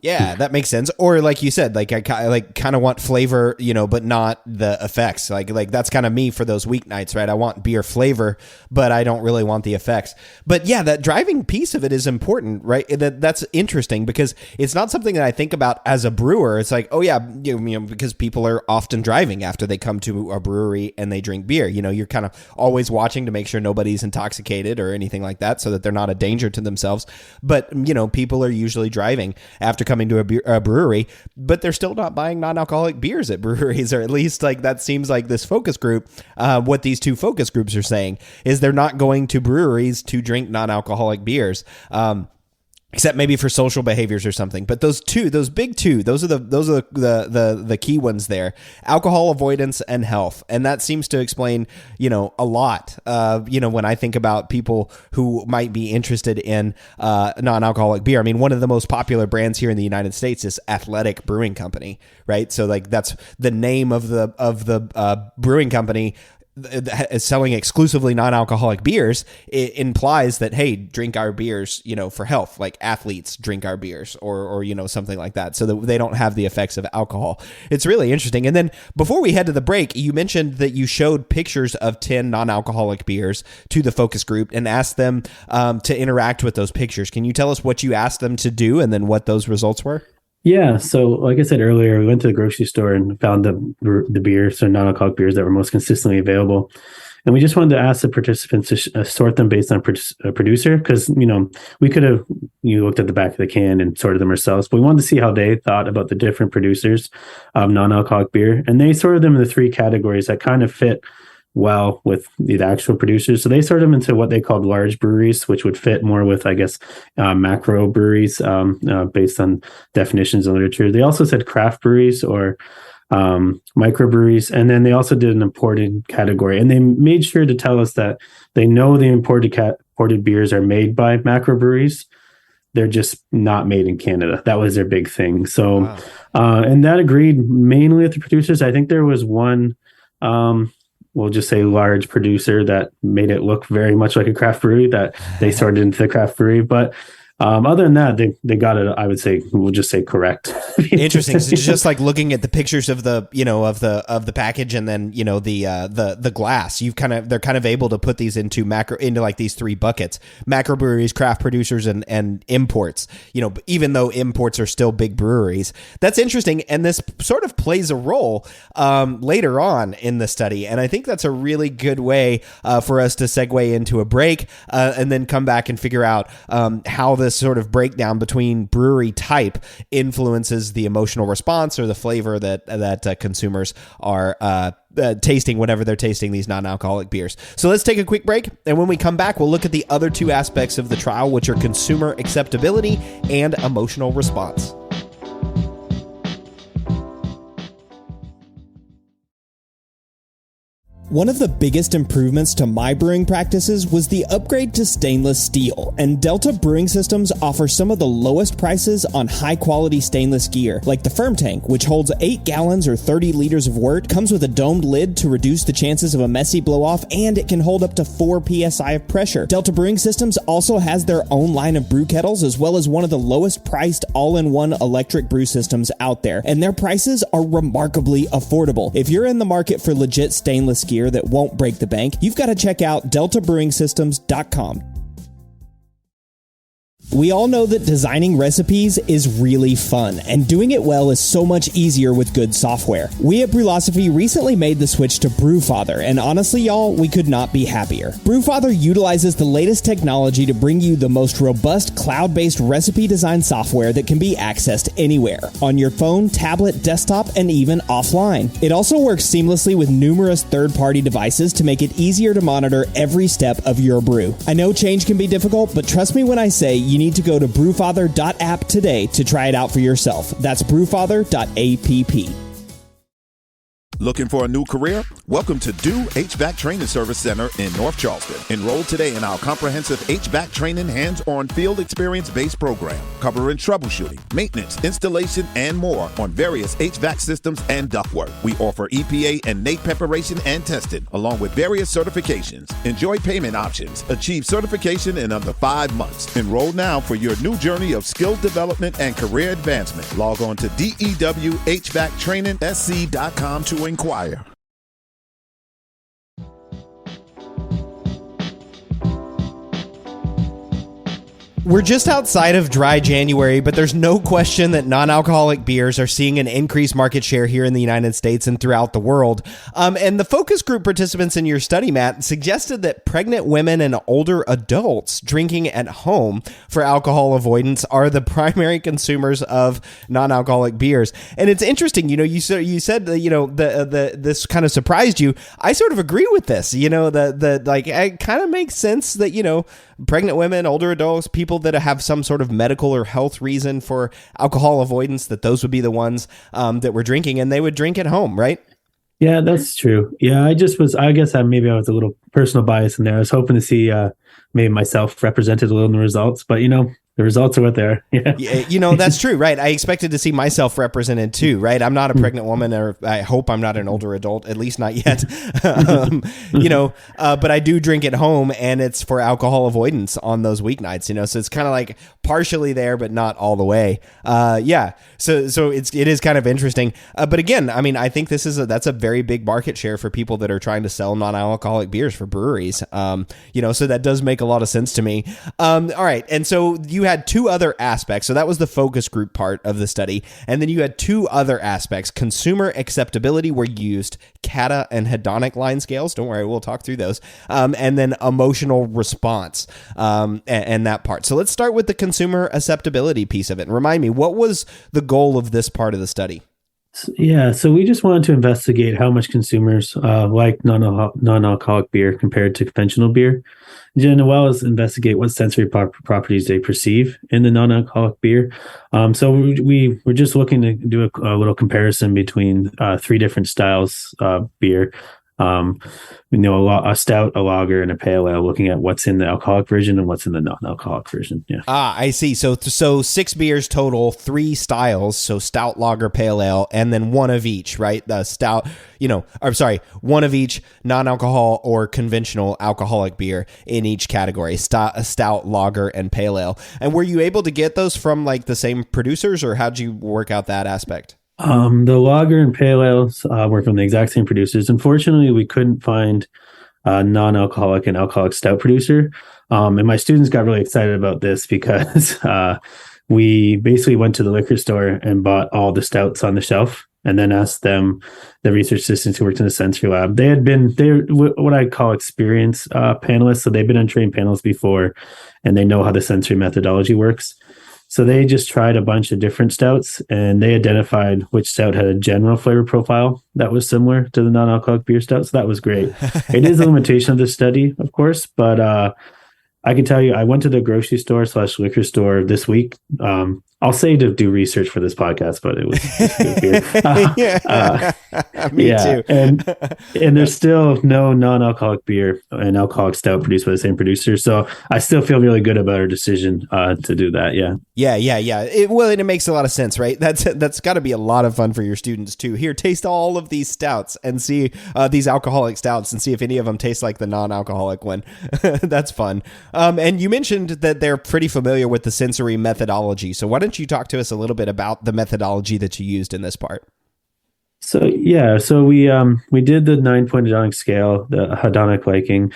[SPEAKER 1] Yeah, that makes sense. Or like you said, like I kind of want flavor, you know, but not the effects. Like that's kind of me for those weeknights, right? I want beer flavor, but I don't really want the effects. But yeah, that driving piece of it is important, right? That's interesting because it's not something that I think about as a brewer. It's like, oh yeah, you know, because people are often driving after they come to a brewery and they drink beer. You know, you're kind of always watching to make sure nobody's intoxicated or anything like that, so that they're not a danger to themselves. But you know, people are usually driving after coming to a brewery, but they're still not buying non-alcoholic beers at breweries, or at least like that seems like this focus group, what these two focus groups are saying is they're not going to breweries to drink non-alcoholic beers. Except maybe for social behaviors or something. But those big two, those are the key ones there: alcohol avoidance and health. And that seems to explain, you know, a lot. You know, when I think about people who might be interested in non-alcoholic beer. I mean, one of the most popular brands here in the United States is Athletic Brewing Company, right? So like that's the name of the brewing company. Is selling exclusively non-alcoholic beers, it implies that, hey, drink our beers, you know, for health, like athletes drink our beers or, you know, something like that, so that they don't have the effects of alcohol. It's really interesting. And then before we head to the break, you mentioned that you showed pictures of 10 non-alcoholic beers to the focus group and asked them to interact with those pictures. Can you tell us what you asked them to do and then what those results were?
[SPEAKER 3] Yeah. So like I said earlier, we went to the grocery store and found the beers, so non-alcoholic beers that were most consistently available. And we just wanted to ask the participants to sort them based on producer, because, you know, we could have looked at the back of the can and sorted them ourselves, but we wanted to see how they thought about the different producers of non-alcoholic beer. And they sorted them into 3 categories that kind of fit well with the actual producers. So they sorted them into what they called large breweries, which would fit more with, I guess, macro breweries based on definitions in literature. They also said craft breweries or microbreweries. And then they also did an imported category. And they made sure to tell us that they know the imported beers are made by macro breweries. They're just not made in Canada. That was their big thing. So, wow. And that agreed mainly with the producers. I think there was one, we'll just say large producer that made it look very much like a craft brewery that they sorted into the craft brewery. But Other than that, they got it. I would say we'll just say correct.
[SPEAKER 1] Interesting. So just like looking at the pictures of the of the package, and then the glass, they're kind of able to put these into like these three buckets: macrobreweries, craft producers, and imports. Even though imports are still big breweries, that's interesting, and this sort of plays a role later on in the study. And I think that's a really good way for us to segue into a break and then come back and figure out how this sort of breakdown between brewery type influences the emotional response or the flavor that consumers are tasting whenever they're tasting these non-alcoholic beers. So let's take a quick break, and when we come back, we'll look at the other two aspects of the trial, which are consumer acceptability and emotional response. One of the biggest improvements to my brewing practices was the upgrade to stainless steel, and Delta Brewing Systems offers some of the lowest prices on high-quality stainless gear, like the Firm Tank, which holds 8 gallons or 30 liters of wort, comes with a domed lid to reduce the chances of a messy blow-off, and it can hold up to 4 psi of pressure. Delta Brewing Systems also has their own line of brew kettles, as well as one of the lowest-priced all-in-one electric brew systems out there, and their prices are remarkably affordable. If you're in the market for legit stainless gear that won't break the bank, you've got to check out deltabrewingsystems.com. We all know that designing recipes is really fun, and doing it well is so much easier with good software. We at Brewlosophy recently made the switch to Brewfather, and honestly, y'all, we could not be happier. Brewfather utilizes the latest technology to bring you the most robust cloud-based recipe design software that can be accessed anywhere, on your phone, tablet, desktop, and even offline. It also works seamlessly with numerous third-party devices to make it easier to monitor every step of your brew. I know change can be difficult, but trust me when I say you need to go to brewfather.app today to try it out for yourself. That's brewfather.app.
[SPEAKER 4] Looking for a new career? Welcome to Do HVAC Training Service Center in North Charleston. Enroll today in our comprehensive HVAC training hands-on field experience-based program, covering troubleshooting, maintenance, installation, and more on various HVAC systems and ductwork. We offer EPA and NAEP preparation and testing, along with various certifications. Enjoy payment options. Achieve certification in under 5 months. Enroll now for your new journey of skill development and career advancement. Log on to dewhvactrainingsc.com to inquire.
[SPEAKER 1] We're just outside of dry January, but there's no question that non-alcoholic beers are seeing an increased market share here in the United States and throughout the world. And the focus group participants in your study, Matt, suggested that pregnant women and older adults drinking at home for alcohol avoidance are the primary consumers of non-alcoholic beers. And it's interesting, you said that, this kind of surprised you. I sort of agree with this. It kind of makes sense that, pregnant women, older adults, people that have some sort of medical or health reason for alcohol avoidance, that those would be the ones that were drinking, and they would drink at home, right?
[SPEAKER 3] Yeah, that's true. Yeah, I guess I was a little personal bias in there. I was hoping to see maybe myself represented a little in the results, but the results are what they are.
[SPEAKER 1] Yeah. That's true, right? I expected to see myself represented too, right? I'm not a pregnant woman, or I hope I'm not an older adult, at least not yet. But I do drink at home, and it's for alcohol avoidance on those weeknights, so it's kind of like partially there, but not all the way. So it is kind of interesting. But again, I mean, I think that's a very big market share for people that are trying to sell non-alcoholic beers for breweries. So that does make a lot of sense to me. All right. And so you had two other aspects. So that was the focus group part of the study. And then you had two other aspects: consumer acceptability, where you used Cata and hedonic line scales. Don't worry, we'll talk through those. And then emotional response and that part. So let's start with the consumer acceptability piece of it. And remind me, what was the goal of this part of the study?
[SPEAKER 3] Yeah, so we just wanted to investigate how much consumers like non-alcoholic beer compared to conventional beer, as well as investigate what sensory properties they perceive in the non-alcoholic beer. So we were just looking to do a little comparison between 3 different styles of beer. A stout, a lager, and a pale ale, looking at what's in the alcoholic version and what's in the non-alcoholic version. Yeah.
[SPEAKER 1] I see. So 6 beers total, 3 styles. So stout, lager, pale ale, and then one of each, right? The stout, one of each non-alcohol or conventional alcoholic beer in each category, stout, lager, and pale ale. And were you able to get those from like the same producers, or how'd you work out that aspect?
[SPEAKER 3] The lager and pale ales were from the exact same producers. Unfortunately, we couldn't find a non-alcoholic and alcoholic stout producer. And my students got really excited about this because we basically went to the liquor store and bought all the stouts on the shelf and then asked them, the research assistants who worked in the sensory lab. They're what I call experienced panelists. So they've been on trained panels before and they know how the sensory methodology works. So they just tried a bunch of different stouts and they identified which stout had a general flavor profile that was similar to the non-alcoholic beer stout. So that was great. It is a limitation of the study, of course, but I can tell you, I went to the grocery store / liquor store this week. I'll say to do research for this podcast, but it was good beer.
[SPEAKER 1] Me too.
[SPEAKER 3] and there's still no non-alcoholic beer and alcoholic stout produced by the same producer. So I still feel really good about our decision to do that. Yeah.
[SPEAKER 1] Yeah. It makes a lot of sense, right? That's got to be a lot of fun for your students too. Here, taste all of these stouts and see these alcoholic stouts and see if any of them taste like the non-alcoholic one. That's fun. And you mentioned that they're pretty familiar with the sensory methodology. So why don't you talk to us a little bit about the methodology that you used in this part?
[SPEAKER 3] So we did the 9-point hedonic scale, the hedonic liking.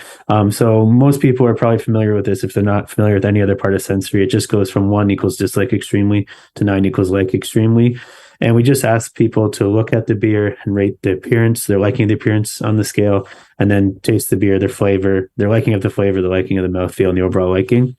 [SPEAKER 3] So most people are probably familiar with this if they're not familiar with any other part of sensory. It just goes from 1 equals dislike extremely to 9 equals like extremely. And we just ask people to look at the beer and rate the appearance, their liking of the appearance on the scale, and then taste the beer, their flavor, their liking of the flavor, the liking of the mouthfeel, and the overall liking.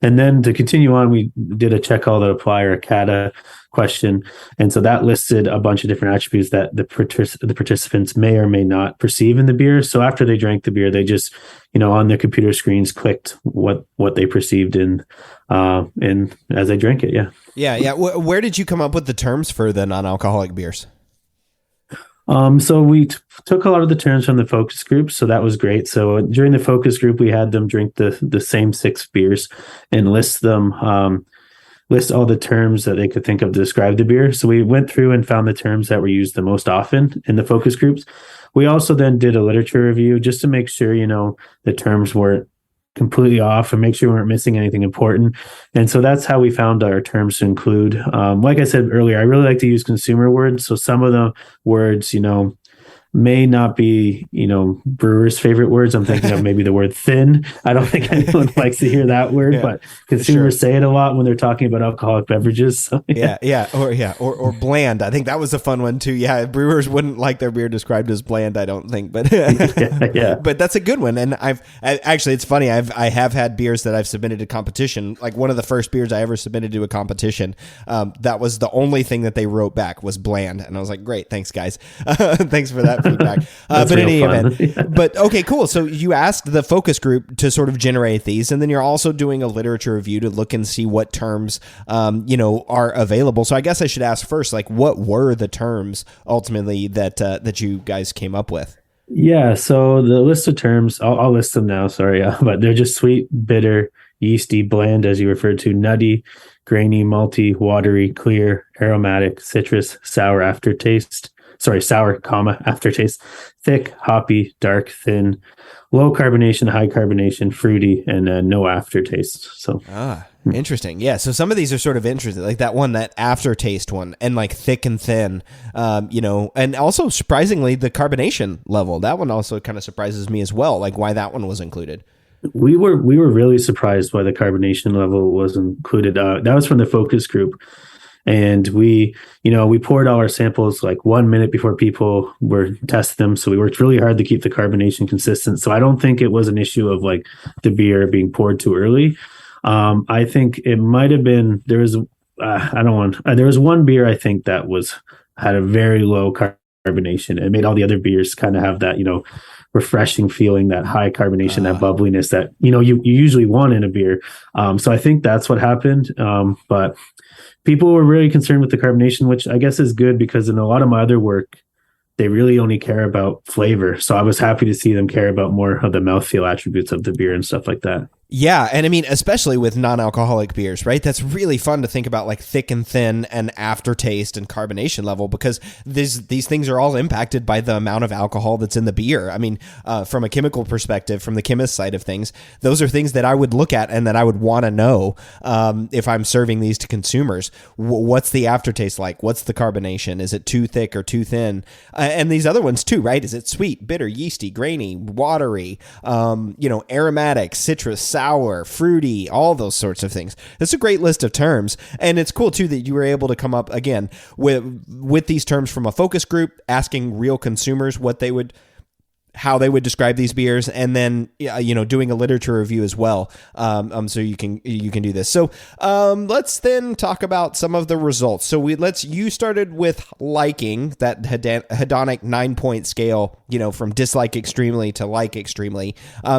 [SPEAKER 3] And then to continue on, we did a check all that apply or a CADA question. And so that listed a bunch of different attributes that the participants may or may not perceive in the beer. So after they drank the beer, they just, on their computer screens clicked what they perceived in as they drank it. Yeah.
[SPEAKER 1] Yeah. Where did you come up with the terms for the non-alcoholic beers?
[SPEAKER 3] So we took a lot of the terms from the focus group. So that was great. So during the focus group, we had them drink the same 6 beers and list all the terms that they could think of to describe the beer. So we went through and found the terms that were used the most often in the focus groups. We also then did a literature review just to make sure, the terms weren't completely off and make sure we weren't missing anything important. And so that's how we found our terms to include. Like I said earlier, I really like to use consumer words. So some of the words, may not be, brewers' favorite words. I'm thinking of maybe the word thin. I don't think anyone likes to hear that word, but consumers say it a lot when they're talking about alcoholic beverages. So,
[SPEAKER 1] or bland. I think that was a fun one too. Yeah, brewers wouldn't like their beer described as bland, I don't think, but but that's a good one. And it's funny. I have had beers that I've submitted to competition. Like one of the first beers I ever submitted to a competition, that was the only thing that they wrote back was bland, and I was like, great, thanks guys, thanks for that feedback. But in any event, but okay, cool. So you asked the focus group to sort of generate these, and then you're also doing a literature review to look and see what terms, are available. So I guess I should ask first, like, what were the terms ultimately that you guys came up with?
[SPEAKER 3] Yeah. So the list of terms, I'll list them now. Sorry, but they're just sweet, bitter, yeasty, bland, as you referred to, nutty, grainy, malty, watery, clear, aromatic, citrus, sour aftertaste. Sour, aftertaste, thick, hoppy, dark, thin, low carbonation, high carbonation, fruity, and no aftertaste. So
[SPEAKER 1] interesting. Yeah. So some of these are sort of interesting, like that one, that aftertaste one, and like thick and thin, and also surprisingly the carbonation level. That one also kind of surprises me as well, like why that one was included.
[SPEAKER 3] We were really surprised why the carbonation level was included. That was from the focus group. And we poured all our samples like 1 minute before people were testing them. So we worked really hard to keep the carbonation consistent. So I don't think it was an issue of like the beer being poured too early. I think it might have been, there was one beer I think that had a very low carbonation. It made all the other beers kind of have that, refreshing feeling, that high carbonation, that bubbliness that, you usually want in a beer. So I think that's what happened. But people were really concerned with the carbonation, which I guess is good because in a lot of my other work, they really only care about flavor. So I was happy to see them care about more of the mouthfeel attributes of the beer and stuff like that.
[SPEAKER 1] Yeah, and I mean, especially with non-alcoholic beers, right? That's really fun to think about, like thick and thin and aftertaste and carbonation level, because these things are all impacted by the amount of alcohol that's in the beer. I mean, from a chemical perspective, from the chemist side of things, those are things that I would look at and that I would want to know if I'm serving these to consumers. What's the aftertaste like? What's the carbonation? Is it too thick or too thin? And these other ones too, right? Is it sweet, bitter, yeasty, grainy, watery, aromatic, citrus, sour, fruity, all those sorts of things. That's a great list of terms. And it's cool too that you were able to come up again with these terms from a focus group, asking real consumers how they would describe these beers, and then doing a literature review as well. So you can do this. So let's then talk about some of the results. So you started with liking, that hedonic 9-point scale, from dislike extremely to like extremely.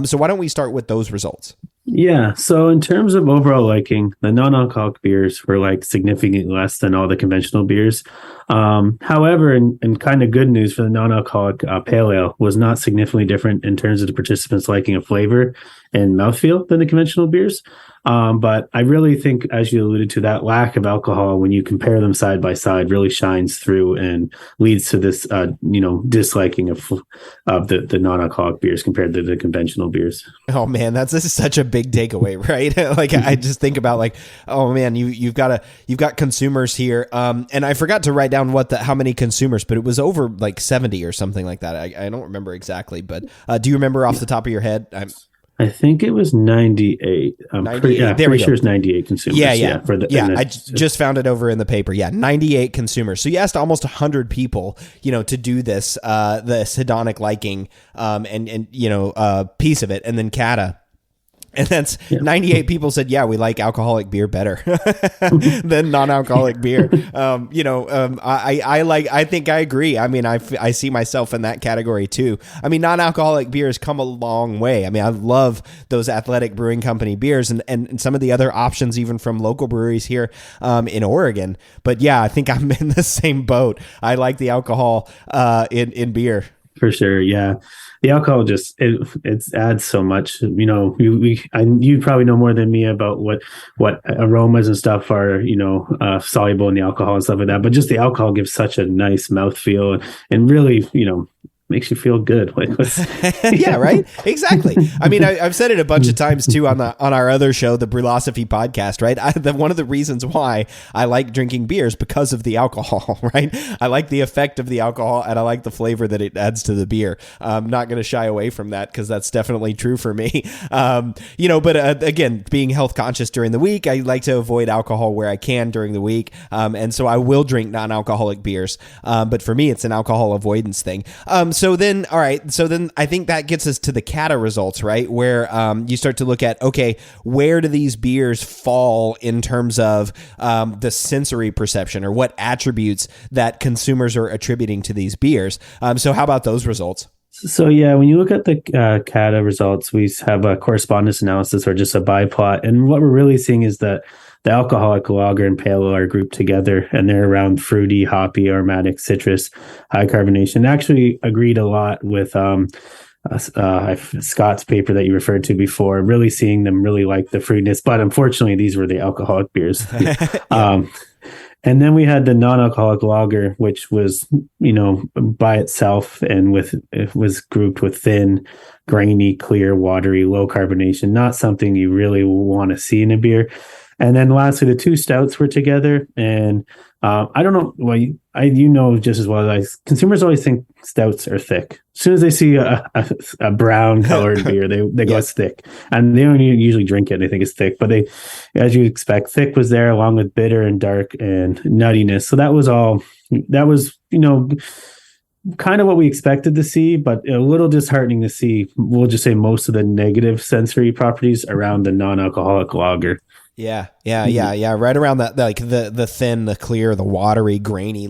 [SPEAKER 1] So why don't we start with those results?
[SPEAKER 3] Yeah. So in terms of overall liking, the non-alcoholic beers were like significantly less than all the conventional beers. However, and kind of good news for the non-alcoholic pale ale was not significantly different in terms of the participants liking a flavor and mouthfeel than the conventional beers. But I really think, as you alluded to, that lack of alcohol when you compare them side by side really shines through and leads to this, disliking of the non-alcoholic beers compared to the conventional beers.
[SPEAKER 1] Oh man, this is such a big takeaway, right? Like I just think about like, oh man, you've got consumers here, and I forgot to write down how many consumers, but it was over like 70 or something like that. I don't remember exactly, but do you remember off the top of your head?
[SPEAKER 3] I think it was 98. I'm pretty sure it's 98 consumers.
[SPEAKER 1] Yeah. I just found it over in the paper. Yeah, 98 consumers. So you asked almost 100 people, to do this hedonic liking, and piece of it, and then Cata. And that's 98 people said, yeah, we like alcoholic beer better than non-alcoholic beer. I think I agree. I mean, I see myself in that category too. I mean, non-alcoholic beers come a long way. I mean, I love those Athletic Brewing Company beers and some of the other options, even from local breweries here in Oregon. But yeah, I think I'm in the same boat. I like the alcohol in beer.
[SPEAKER 3] For sure, yeah. The alcohol just it adds so much. You probably know more than me about what aromas and stuff are soluble in the alcohol and stuff like that. But just the alcohol gives such a nice mouthfeel and really makes you feel good.
[SPEAKER 1] Yeah, right. Exactly. I mean, I've said it a bunch of times too on our other show, the Brewlosophy podcast, right? One of the reasons why I like drinking beers because of the alcohol, right? I like the effect of the alcohol and I like the flavor that it adds to the beer. I'm not going to shy away from that because that's definitely true for me. But again, being health conscious during the week, I like to avoid alcohol where I can during the week. And so I will drink non-alcoholic beers. But for me, it's an alcohol avoidance thing. So then I think that gets us to the Cata results, right? Where you start to look at, okay, where do these beers fall in terms of the sensory perception, or what attributes that consumers are attributing to these beers? So how about those results?
[SPEAKER 3] So yeah, when you look at the Cata results, we have a correspondence analysis or just a biplot. And what we're really seeing is that the alcoholic lager and pale ale are grouped together, and they're around fruity, hoppy, aromatic, citrus, high carbonation. Actually agreed a lot with Scott's paper that you referred to before, really seeing them really like the fruitiness. But unfortunately, these were the alcoholic beers. And then we had the non-alcoholic lager, which was, by itself and it was grouped with thin, grainy, clear, watery, low carbonation, not something you really want to see in a beer. And then lastly, the two stouts were together. And I don't know, well, just as well as consumers always think stouts are thick. As soon as they see a brown colored beer, they go, it's thick. And they don't usually drink it. They think it's thick. But as you expect, thick was there along with bitter and dark and nuttiness. So that was kind of what we expected to see, but a little disheartening to see, we'll just say, most of the negative sensory properties around the non-alcoholic lager.
[SPEAKER 1] Yeah. Yeah. Right around that, like the thin, the clear, the watery, grainy,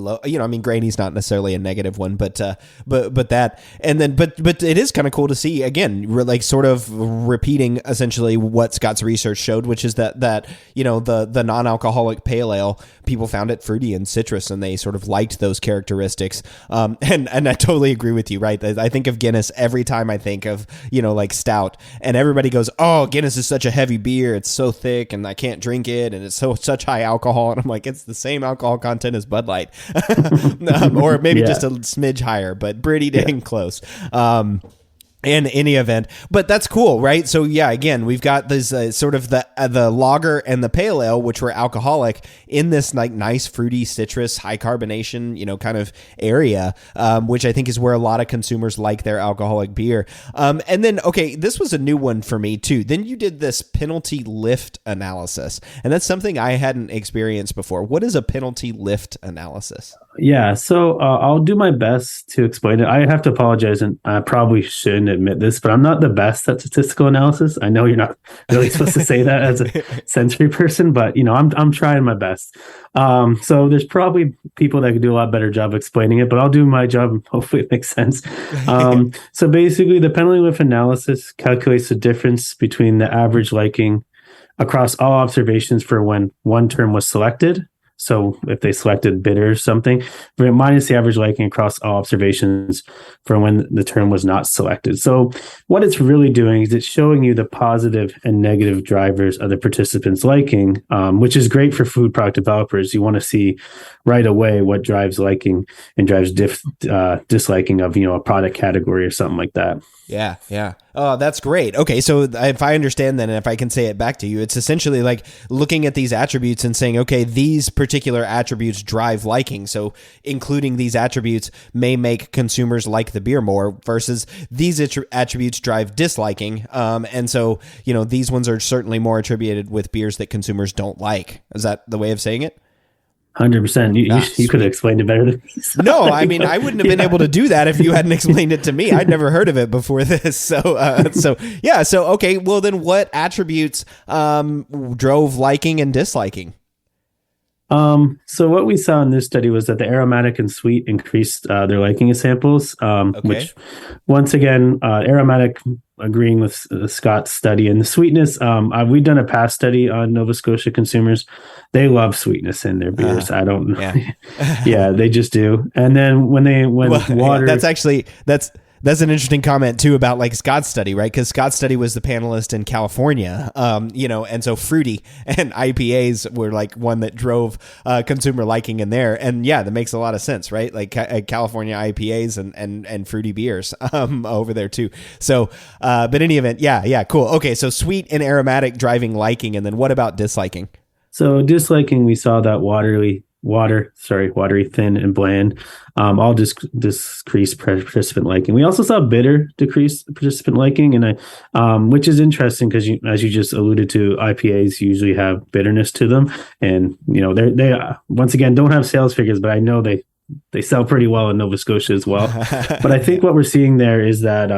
[SPEAKER 1] grainy's not necessarily a negative one, but that, and then, but it is kind of cool to see again, like sort of repeating essentially what Scott's research showed, which is that the non-alcoholic pale ale, people found it fruity and citrus, and they sort of liked those characteristics. And I totally agree with you, right? I think of Guinness every time I think of, like stout, and everybody goes, "Oh, Guinness is such a heavy beer. It's so thick and I can't drink it, and it's such high alcohol." And I'm like, it's the same alcohol content as Bud Light, or maybe just a smidge higher, but pretty dang close. In any event, but that's cool, right? So yeah, again, we've got this sort of the lager and the pale ale, which were alcoholic, in this like nice fruity citrus, high carbonation, kind of area, which I think is where a lot of consumers like their alcoholic beer. And then, okay, this was a new one for me too. Then you did this penalty lift analysis, and that's something I hadn't experienced before. What is a penalty lift analysis?
[SPEAKER 3] Yeah, so I'll do my best to explain it. I have to apologize, and I probably shouldn't admit this, but I'm not the best at statistical analysis. I know you're not really supposed to say that as a sensory person, but I'm trying my best. So there's probably people that could do a lot better job explaining it, but I'll do my job and hopefully it makes sense. So basically, the penalty lift analysis calculates the difference between the average liking across all observations for when one term was selected. So if they selected bitter or something, minus the average liking across all observations for when the term was not selected. So what it's really doing is it's showing you the positive and negative drivers of the participants' liking, which is great for food product developers. You want to see right away what drives liking and drives disliking of, a product category or something like that.
[SPEAKER 1] Yeah. Oh, that's great. Okay, so if I understand then, and if I can say it back to you, it's essentially like looking at these attributes and saying, okay, these particular attributes drive liking. So including these attributes may make consumers like the beer more versus these attributes drive disliking. And so, these ones are certainly more attributed with beers that consumers don't like. Is that the way of saying it?
[SPEAKER 3] 100%. You could have explained it better than me.
[SPEAKER 1] No, I mean, I wouldn't have been able to do that if you hadn't explained it to me. I'd never heard of it before this. So okay. Well, then what attributes drove liking and disliking?
[SPEAKER 3] So what we saw in this study was that the aromatic and sweet increased their liking of samples, which once again, aromatic agreeing with Scott's study, and the sweetness. We've done a past study on Nova Scotia consumers. They love sweetness in their beers. I don't know. Yeah, they just do. And then when water,
[SPEAKER 1] that's an interesting comment too about like Scott's study, right? Because Scott's study was the panelist in California, and so fruity and IPAs were like one that drove consumer liking in there. And yeah, that makes a lot of sense, right? Like California IPAs and fruity beers over there too. So, but in any event, yeah, cool. Okay, so sweet and aromatic driving liking, and then what about disliking?
[SPEAKER 3] So disliking, we saw that watery, thin, and bland, all decrease participant liking. We also saw bitter decrease participant liking, and which is interesting because, as you just alluded to, IPAs usually have bitterness to them, and they once again don't have sales figures, but I know they sell pretty well in Nova Scotia as well. But I think what we're seeing there is that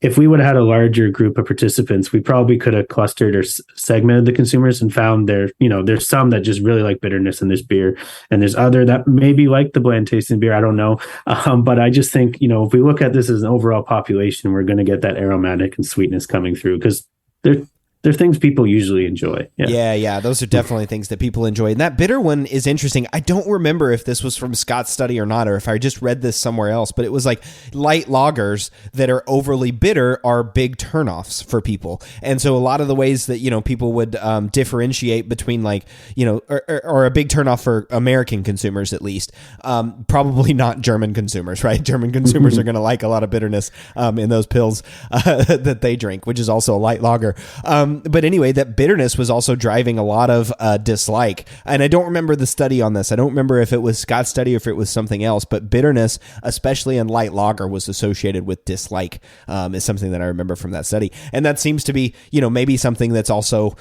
[SPEAKER 3] if we would have had a larger group of participants, we probably could have clustered or segmented the consumers and found there's some that just really like bitterness in this beer, and there's other that maybe like the bland tasting beer. I don't know. But I just think, if we look at this as an overall population, we're going to get that aromatic and sweetness coming through because they're things people usually enjoy.
[SPEAKER 1] Yeah. Those are definitely things that people enjoy. And that bitter one is interesting. I don't remember if this was from Scott's study or not, or if I just read this somewhere else, but it was like light lagers that are overly bitter are big turnoffs for people. And so a lot of the ways that, people would differentiate between like, or a big turnoff for American consumers, at least, probably not German consumers, right? German consumers are going to like a lot of bitterness in those pills that they drink, which is also a light lager. But anyway, that bitterness was also driving a lot of dislike. And I don't remember the study on this. I don't remember if it was Scott's study or if it was something else, but bitterness, especially in light lager, was associated with dislike, is something that I remember from that study. And that seems to be, maybe something that's also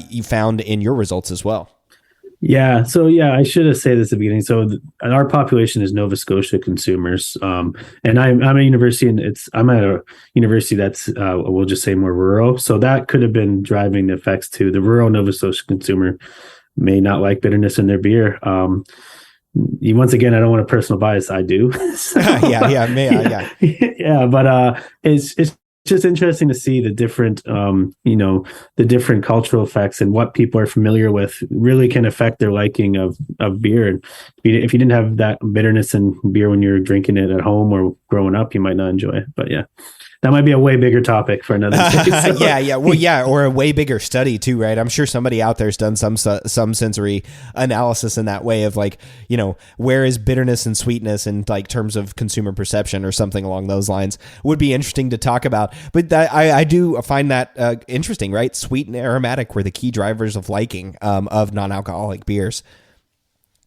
[SPEAKER 1] you found in your results as well.
[SPEAKER 3] Yeah. So yeah, I should have said this at the beginning. So our population is Nova Scotia consumers, and I'm at a university, and I'm at a university that's we'll just say more rural. So that could have been driving the effects too. The rural Nova Scotia consumer may not like bitterness in their beer. Once again, I don't want a personal bias. I do. So, yeah. But it's just interesting to see the different, the different cultural effects and what people are familiar with really can affect their liking of beer. And if you didn't have that bitterness in beer when you're drinking it at home or growing up, you might not enjoy it. But yeah. That might be a way bigger topic for another day. So.
[SPEAKER 1] Yeah, or a way bigger study too, right? I'm sure somebody out there's done some sensory analysis in that way of like, where is bitterness and sweetness in like terms of consumer perception or something along those lines. Would be interesting to talk about. But I do find that interesting, right? Sweet and aromatic were the key drivers of liking of non-alcoholic beers.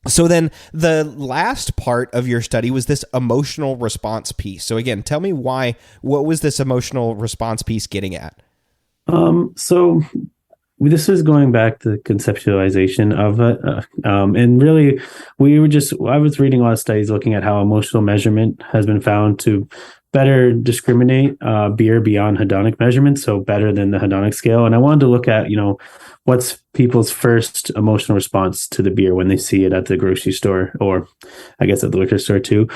[SPEAKER 1] So then the last part of your study was this emotional response piece. So again, tell me what was this emotional response piece getting at?
[SPEAKER 3] So this is going back to the conceptualization of it. And really I was reading a lot of studies looking at how emotional measurement has been found to better discriminate beer beyond hedonic measurements, so better than the hedonic scale. And I wanted to look at, what's people's first emotional response to the beer when they see it at the grocery store, or I guess at the liquor store too.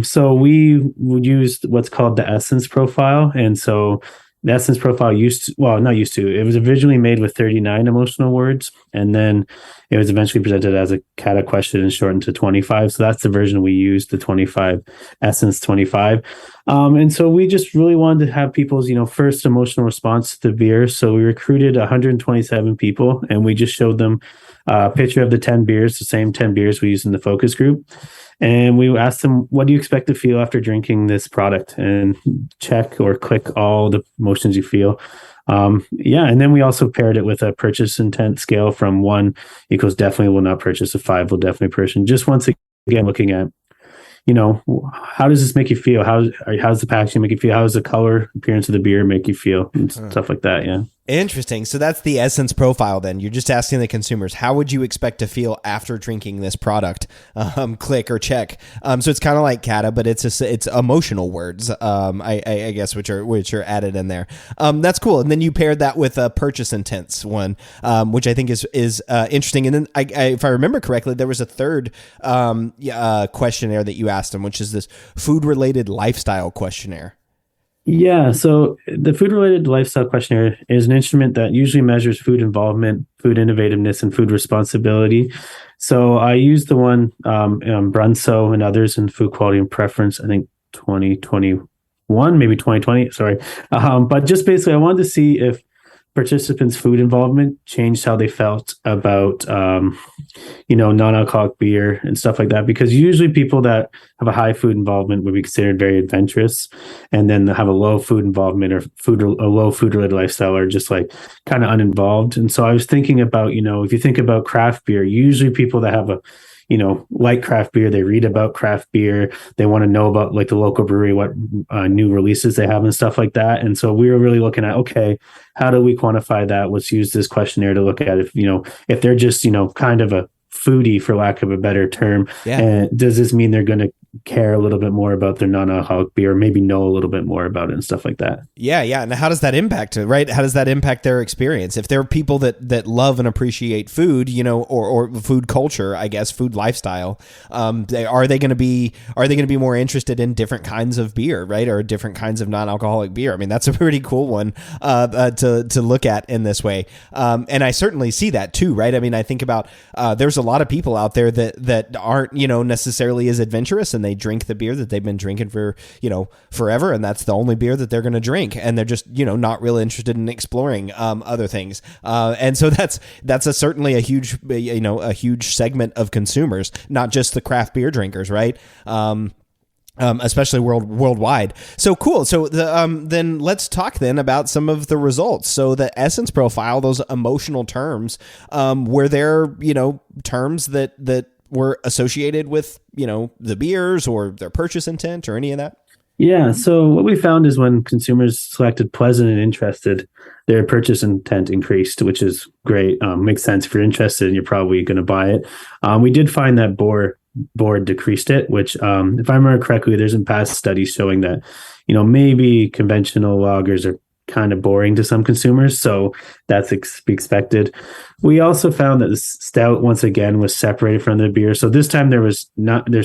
[SPEAKER 3] So we used what's called the essence profile. And so the essence profile it was originally made with 39 emotional words, and then it was eventually presented as a kata question and shortened to 25. So that's the version we used, the 25, essence 25. And so we just really wanted to have people's, first emotional response to the beer. So we recruited 127 people, and we just showed them a picture of the 10 beers, the same 10 beers we used in the focus group. And we asked them, what do you expect to feel after drinking this product? And check or click all the emotions you feel. And then we also paired it with a purchase intent scale from 1 equals definitely will not purchase, to 5 will definitely purchase. Just once again, looking at, how does this make you feel? How's the packaging make you feel? How does the color appearance of the beer make you feel? And stuff like that. Yeah.
[SPEAKER 1] Interesting. So that's the essence profile then. You're just asking the consumers, how would you expect to feel after drinking this product? Click or check. So it's kind of like kata, but it's emotional words, I guess, which are added in there. That's cool. And then you paired that with a purchase intents one, which I think is interesting. And then if I remember correctly, there was a third questionnaire that you asked them, which is this food-related lifestyle questionnaire.
[SPEAKER 3] Yeah, so the food-related lifestyle questionnaire is an instrument that usually measures food involvement, food innovativeness, and food responsibility. So I used the one Brunso and others in food quality and preference, I think 2021, maybe 2020, sorry. But just basically, I wanted to see if participants' food involvement changed how they felt about, non-alcoholic beer and stuff like that. Because usually people that have a high food involvement would be considered very adventurous, and then have a low food involvement or a low food-related lifestyle are just like kind of uninvolved. And so I was thinking about, if you think about craft beer, usually people that have like craft beer, they read about craft beer, they want to know about like the local brewery, what new releases they have and stuff like that. And so we were really looking at, okay, how do we quantify that? Let's use this questionnaire to look at if they're just, kind of a foodie, for lack of a better term. Yeah. And does this mean they're going to care a little bit more about their non-alcoholic beer, or maybe know a little bit more about it and stuff like that?
[SPEAKER 1] Yeah. And how does that impact it, right? How does that impact their experience? If there are people that love and appreciate food, or food culture, I guess, food lifestyle, are they going to be more interested in different kinds of beer, right? Or different kinds of non-alcoholic beer? I mean, that's a pretty cool one to look at in this way. And I certainly see that too, right? I mean, I think about there's a lot of people out there that aren't, necessarily as adventurous, and they drink the beer that they've been drinking for, forever. And that's the only beer that they're going to drink. And they're just, not really interested in exploring other things. And so that's certainly a huge segment of consumers, not just the craft beer drinkers, right? Especially worldwide. So cool. So then let's talk then about some of the results. So the essence profile, those emotional terms, were there, terms that were associated with, the beers or their purchase intent or any of that?
[SPEAKER 3] Yeah. So what we found is when consumers selected pleasant and interested, their purchase intent increased, which is great. Makes sense. If you're interested and you're probably going to buy it. We did find that board decreased it, which, if I remember correctly, there's been past studies showing that, maybe conventional lagers are kind of boring to some consumers. So that's expected. We also found that the stout once again was separated from the beer. So this time there's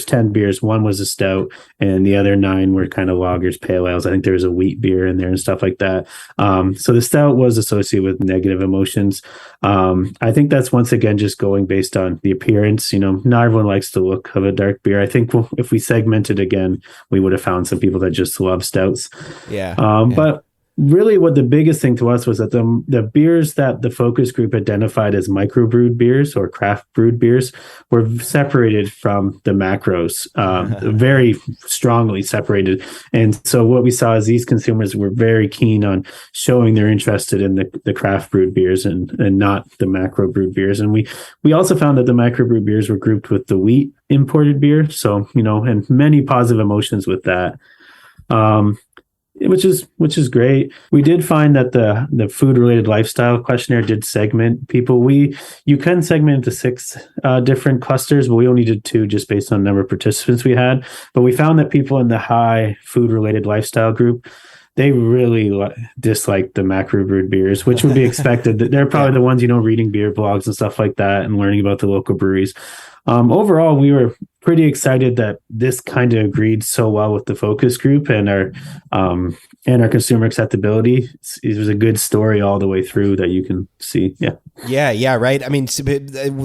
[SPEAKER 3] 10 beers. One was a stout and the other 9 were kind of lagers, pale ales. I think there was a wheat beer in there and stuff like that. So the stout was associated with negative emotions. I think that's once again just going based on the appearance. Not everyone likes the look of a dark beer. I think if we segmented again, we would have found some people that just love stouts.
[SPEAKER 1] Yeah.
[SPEAKER 3] But really what the biggest thing to us was that the beers that the focus group identified as microbrewed beers or craft brewed beers were separated from the macros, very strongly separated. And so what we saw is these consumers were very keen on showing they're interested in the craft brewed beers and not the macro brewed beers. And we also found that the microbrewed beers were grouped with the wheat imported beer. So, and many positive emotions with that. Which is great. We did find that the food related lifestyle questionnaire did segment people. You can segment into 6 different clusters, but we only did 2 just based on the number of participants we had. But we found that people in the high food related lifestyle group, they really dislike the macro brewed beers, which would be expected. They're probably the ones, reading beer blogs and stuff like that and learning about the local breweries. Overall, we were pretty excited that this kind of agreed so well with the focus group and our consumer acceptability. It was a good story all the way through that you can see.
[SPEAKER 1] Yeah, right. I mean,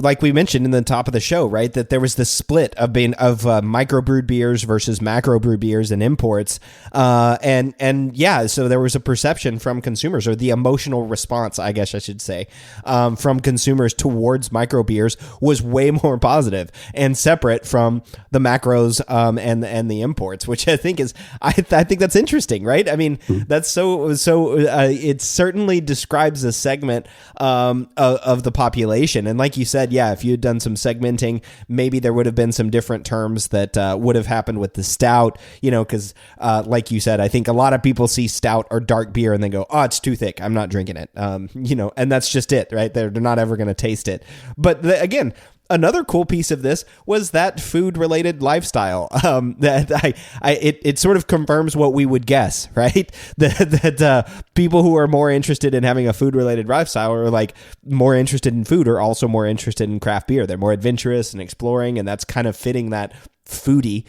[SPEAKER 1] like we mentioned in the top of the show, right, that there was this split of microbrewed beers versus macrobrewed beers and imports, and yeah, so there was a perception from consumers, or the emotional response, I guess I should say, from consumers towards micro beers was way more positive and separate from the macros and the imports, which I think is I think that's interesting, right? I mean, that's so it certainly describes a segment of the population. And like you said, yeah, if you had done some segmenting, maybe there would have been some different terms that would have happened with the stout, because like you said, I think a lot of people see stout or dark beer and they go, oh, it's too thick, I'm not drinking it, and that's just it, right? They're not ever going to taste it. But again, another cool piece of this was that food-related lifestyle. It sort of confirms what we would guess, right? That people who are more interested in having a food-related lifestyle, or like more interested in food, are also more interested in craft beer. They're more adventurous and exploring, and that's kind of fitting that foodie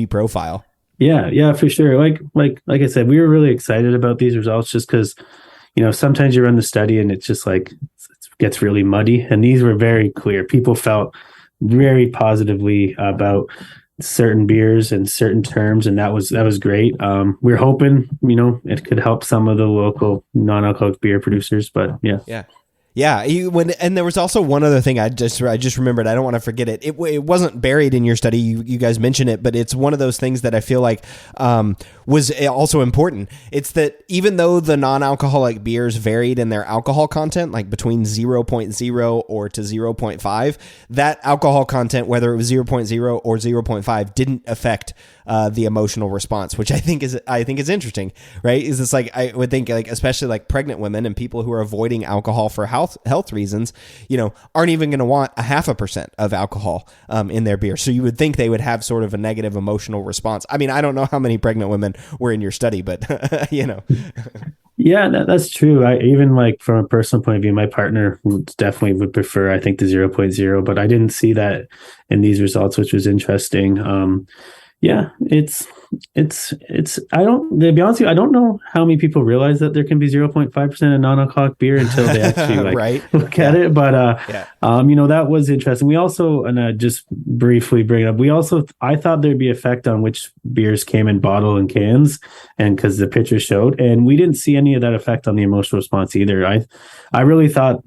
[SPEAKER 1] profile.
[SPEAKER 3] Yeah, for sure. Like I said, we were really excited about these results just because, sometimes you run the study and it's just like gets really muddy, and these were very clear. People felt very positively about certain beers and certain terms, and that was great. We're hoping it could help some of the local non-alcoholic beer producers, but
[SPEAKER 1] Yeah, and there was also one other thing I just remembered. I don't want to forget it. It wasn't buried in your study. You guys mentioned it, but it's one of those things that I feel like was also important. It's that even though the non-alcoholic beers varied in their alcohol content, like between 0.0 or to 0.5, that alcohol content, whether it was 0.0 or 0.5, didn't affect the emotional response, which I think is interesting, right? Is this like, I would think like, especially like pregnant women and people who are avoiding alcohol for health reasons, aren't even going to want 0.5% of alcohol in their beer. So you would think they would have sort of a negative emotional response. I mean, I don't know how many pregnant women were in your study, but
[SPEAKER 3] Yeah, that's true. Even like from a personal point of view, my partner definitely would prefer, I think, the 0.0, but I didn't see that in these results, which was interesting. Yeah, it's to be honest with you, I don't know how many people realize that there can be 0.5% of non-alcoholic beer until they actually look at it. But that was interesting. We also, and just briefly bring it up, I thought there'd be effect on which beers came in bottle and cans, and because the picture showed, and we didn't see any of that effect on the emotional response either. I really thought,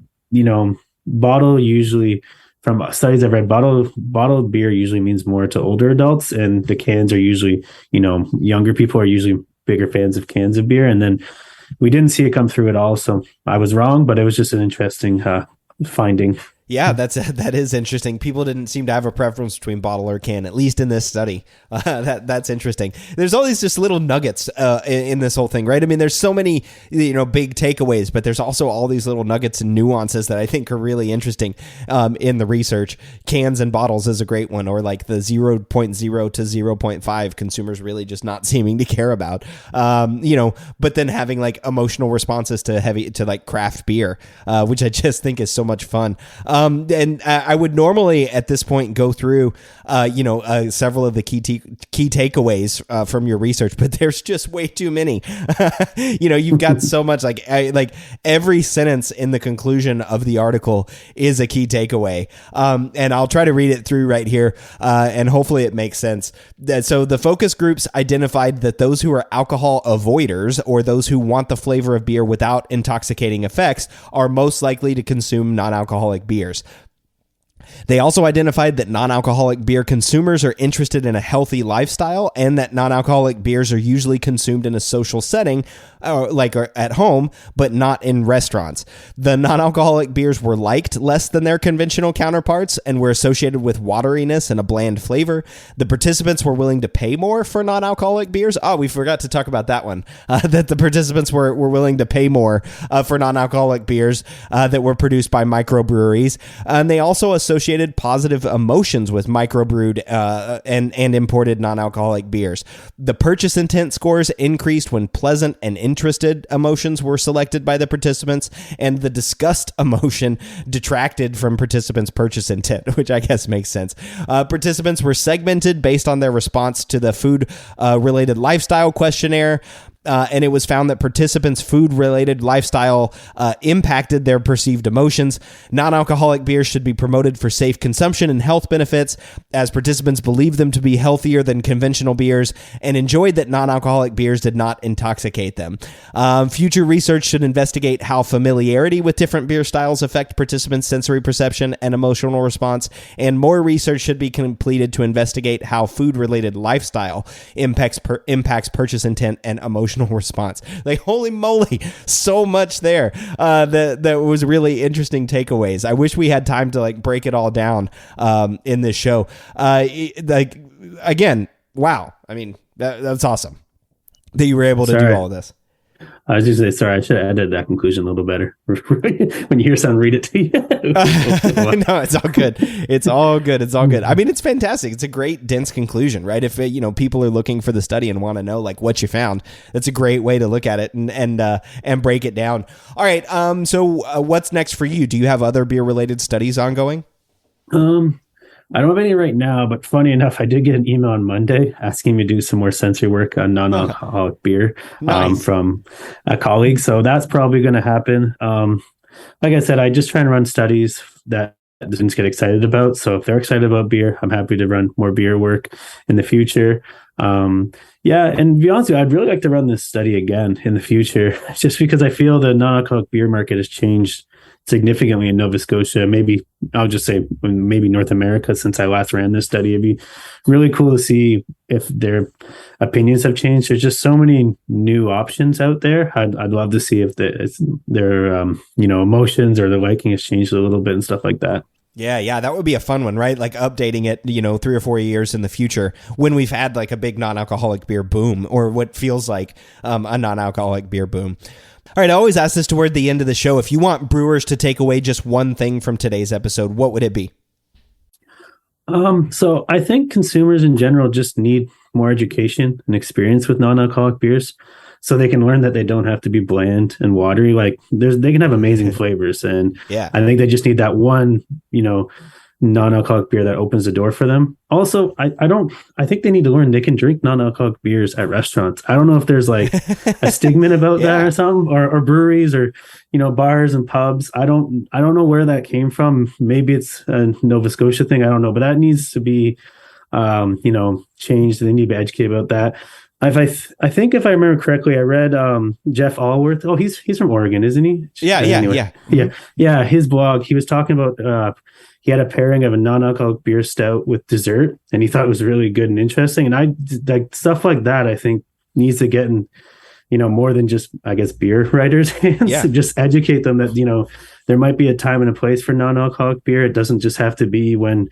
[SPEAKER 3] bottle usually, from studies I've read, bottled beer usually means more to older adults, and the cans are usually, younger people are usually bigger fans of cans of beer. And then we didn't see it come through at all. So I was wrong, but it was just an interesting finding.
[SPEAKER 1] Yeah, that is interesting. People didn't seem to have a preference between bottle or can, at least in this study. That's interesting. There's all these just little nuggets in this whole thing, right? I mean, there's so many big takeaways, but there's also all these little nuggets and nuances that I think are really interesting in the research. Cans and bottles is a great one, or like the 0.0 to 0.5 consumers really just not seeming to care about, but then having like emotional responses to like craft beer, which I just think is so much fun. And I would normally at this point go through, several of the key takeaways from your research, but there's just way too many. You've got so much, like every sentence in the conclusion of the article is a key takeaway. And I'll try to read it through right here, and hopefully it makes sense. So the focus groups identified that those who are alcohol avoiders, or those who want the flavor of beer without intoxicating effects, are most likely to consume non-alcoholic beers. They also identified that non-alcoholic beer consumers are interested in a healthy lifestyle, and that non-alcoholic beers are usually consumed in a social setting, like at home, but not in restaurants. The non-alcoholic beers were liked less than their conventional counterparts and were associated with wateriness and a bland flavor. The participants were willing to pay more for non-alcoholic beers. Oh, we forgot to talk about that one, that the participants were willing to pay more for non-alcoholic beers that were produced by microbreweries. And they also associated positive emotions with microbrewed and imported non-alcoholic beers. The purchase intent scores increased when pleasant and interested emotions were selected by the participants, and the disgust emotion detracted from participants' purchase intent, which I guess makes sense. Participants were segmented based on their response to the food-related lifestyle questionnaire. And it was found that participants' food-related lifestyle impacted their perceived emotions. Non-alcoholic beers should be promoted for safe consumption and health benefits, as participants believed them to be healthier than conventional beers and enjoyed that non-alcoholic beers did not intoxicate them. Future research should investigate how familiarity with different beer styles affect participants' sensory perception and emotional response, and more research should be completed to investigate how food-related lifestyle impacts purchase intent and emotional response. Like, holy moly, so much there that was really interesting takeaways. I wish we had time to like break it all down in this show. Again, wow. I mean, that's awesome that you were able to do all of this.
[SPEAKER 3] I was just saying, sorry, I should have edited that conclusion a little better. When you hear someone read it to you.
[SPEAKER 1] No, it's all good. It's all good. It's all good. I mean, it's fantastic. It's a great, dense conclusion, right? If people are looking for the study and want to know like what you found, that's a great way to look at it and break it down. All right. So what's next for you? Do you have other beer related studies ongoing?
[SPEAKER 3] I don't have any right now, but funny enough, I did get an email on Monday asking me to do some more sensory work on non-alcoholic beer from a colleague. So that's probably going to happen. Like I said, I just try and run studies that the students get excited about. So if they're excited about beer, I'm happy to run more beer work in the future. And to be honest with you, I'd really like to run this study again in the future, just because I feel the non-alcoholic beer market has changed significantly in Nova Scotia. Maybe I'll just say maybe North America since I last ran this study. It'd be really cool to see if their opinions have changed. There's just so many new options out there. I'd love to see if their emotions or their liking has changed a little bit and stuff like that.
[SPEAKER 1] Yeah, that would be a fun one, right? Like updating it, 3 or 4 years in the future when we've had like a big non-alcoholic beer boom, or what feels like a non-alcoholic beer boom. All right, I always ask this toward the end of the show. If you want brewers to take away just one thing from today's episode, what would it be?
[SPEAKER 3] So I think consumers in general just need more education and experience with non-alcoholic beers, so they can learn that they don't have to be bland and watery. Like they can have amazing flavors, and I think they just need that one, non-alcoholic beer that opens the door for them. Also, I think they need to learn they can drink non-alcoholic beers at restaurants. I don't know if there's like a stigma about that or something, or breweries or, bars and pubs. I don't know where that came from. Maybe it's a Nova Scotia thing. I don't know, but that needs to be, changed. They need to be educated about that. I think if I remember correctly, I read Jeff Allworth. Oh, he's from Oregon, isn't he? Yeah. His blog, he was talking about he had a pairing of a non-alcoholic beer stout with dessert, and he thought it was really good and interesting. And I like stuff like that. I think needs to get in, more than just, I guess, beer writers' hands. To just educate them that there might be a time and a place for non-alcoholic beer. It doesn't just have to be when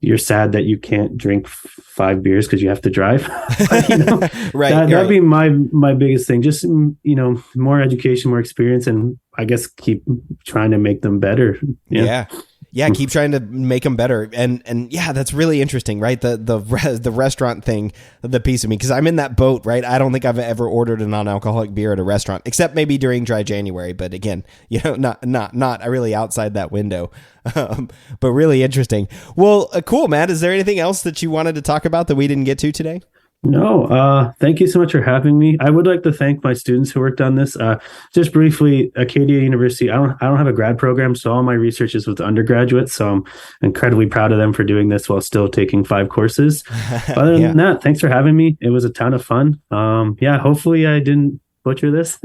[SPEAKER 3] you're sad that you can't drink 5 beers because you have to drive.
[SPEAKER 1] Right.
[SPEAKER 3] That'd be my biggest thing. Just, more education, more experience, and I guess keep trying to make them better.
[SPEAKER 1] Yeah, keep trying to make them better. And yeah, that's really interesting, right? The restaurant thing, the piece of me, because I'm in that boat, right? I don't think I've ever ordered a non-alcoholic beer at a restaurant, except maybe during dry January. But again, not really outside that window. But really interesting. Well, cool, Matt. Is there anything else that you wanted to talk about that we didn't get to today?
[SPEAKER 3] No, thank you so much for having me. I would like to thank my students who worked on this. Just briefly, Acadia University, I don't have a grad program, so all my research is with undergraduates. So I'm incredibly proud of them for doing this while still taking 5 courses. Other than that, thanks for having me. It was a ton of fun. Hopefully I didn't butcher this.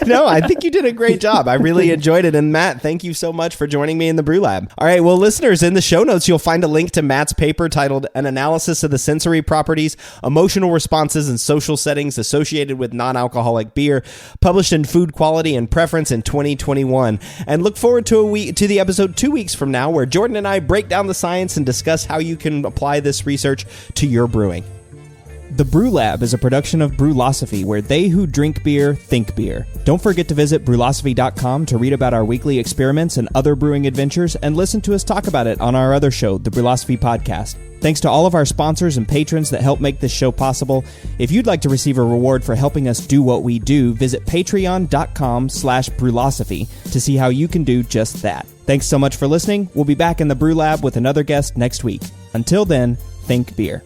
[SPEAKER 1] No, I think you did a great job. I really enjoyed it. And Matt, thank you so much for joining me in the Brew Lab. All right, well, listeners, in the show notes, you'll find a link to Matt's paper titled An Analysis of the Sensory Properties, Emotional Responses, and Social Settings Associated with Non-Alcoholic Beer, published in Food Quality and Preference in 2021. And look forward to the episode 2 weeks from now, where Jordan and I break down the science and discuss how you can apply this research to your brewing. The Brew Lab is a production of Brewlosophy, where they who drink beer think beer. Don't forget to visit brewlosophy.com to read about our weekly experiments and other brewing adventures, and listen to us talk about it on our other show, the Brewlosophy Podcast. Thanks to all of our sponsors and patrons that help make this show possible. If you'd like to receive a reward for helping us do what we do, visit patreon.com/brewlosophy to see how you can do just that. Thanks so much for listening. We'll be back in the Brew Lab with another guest next week. Until then, think beer.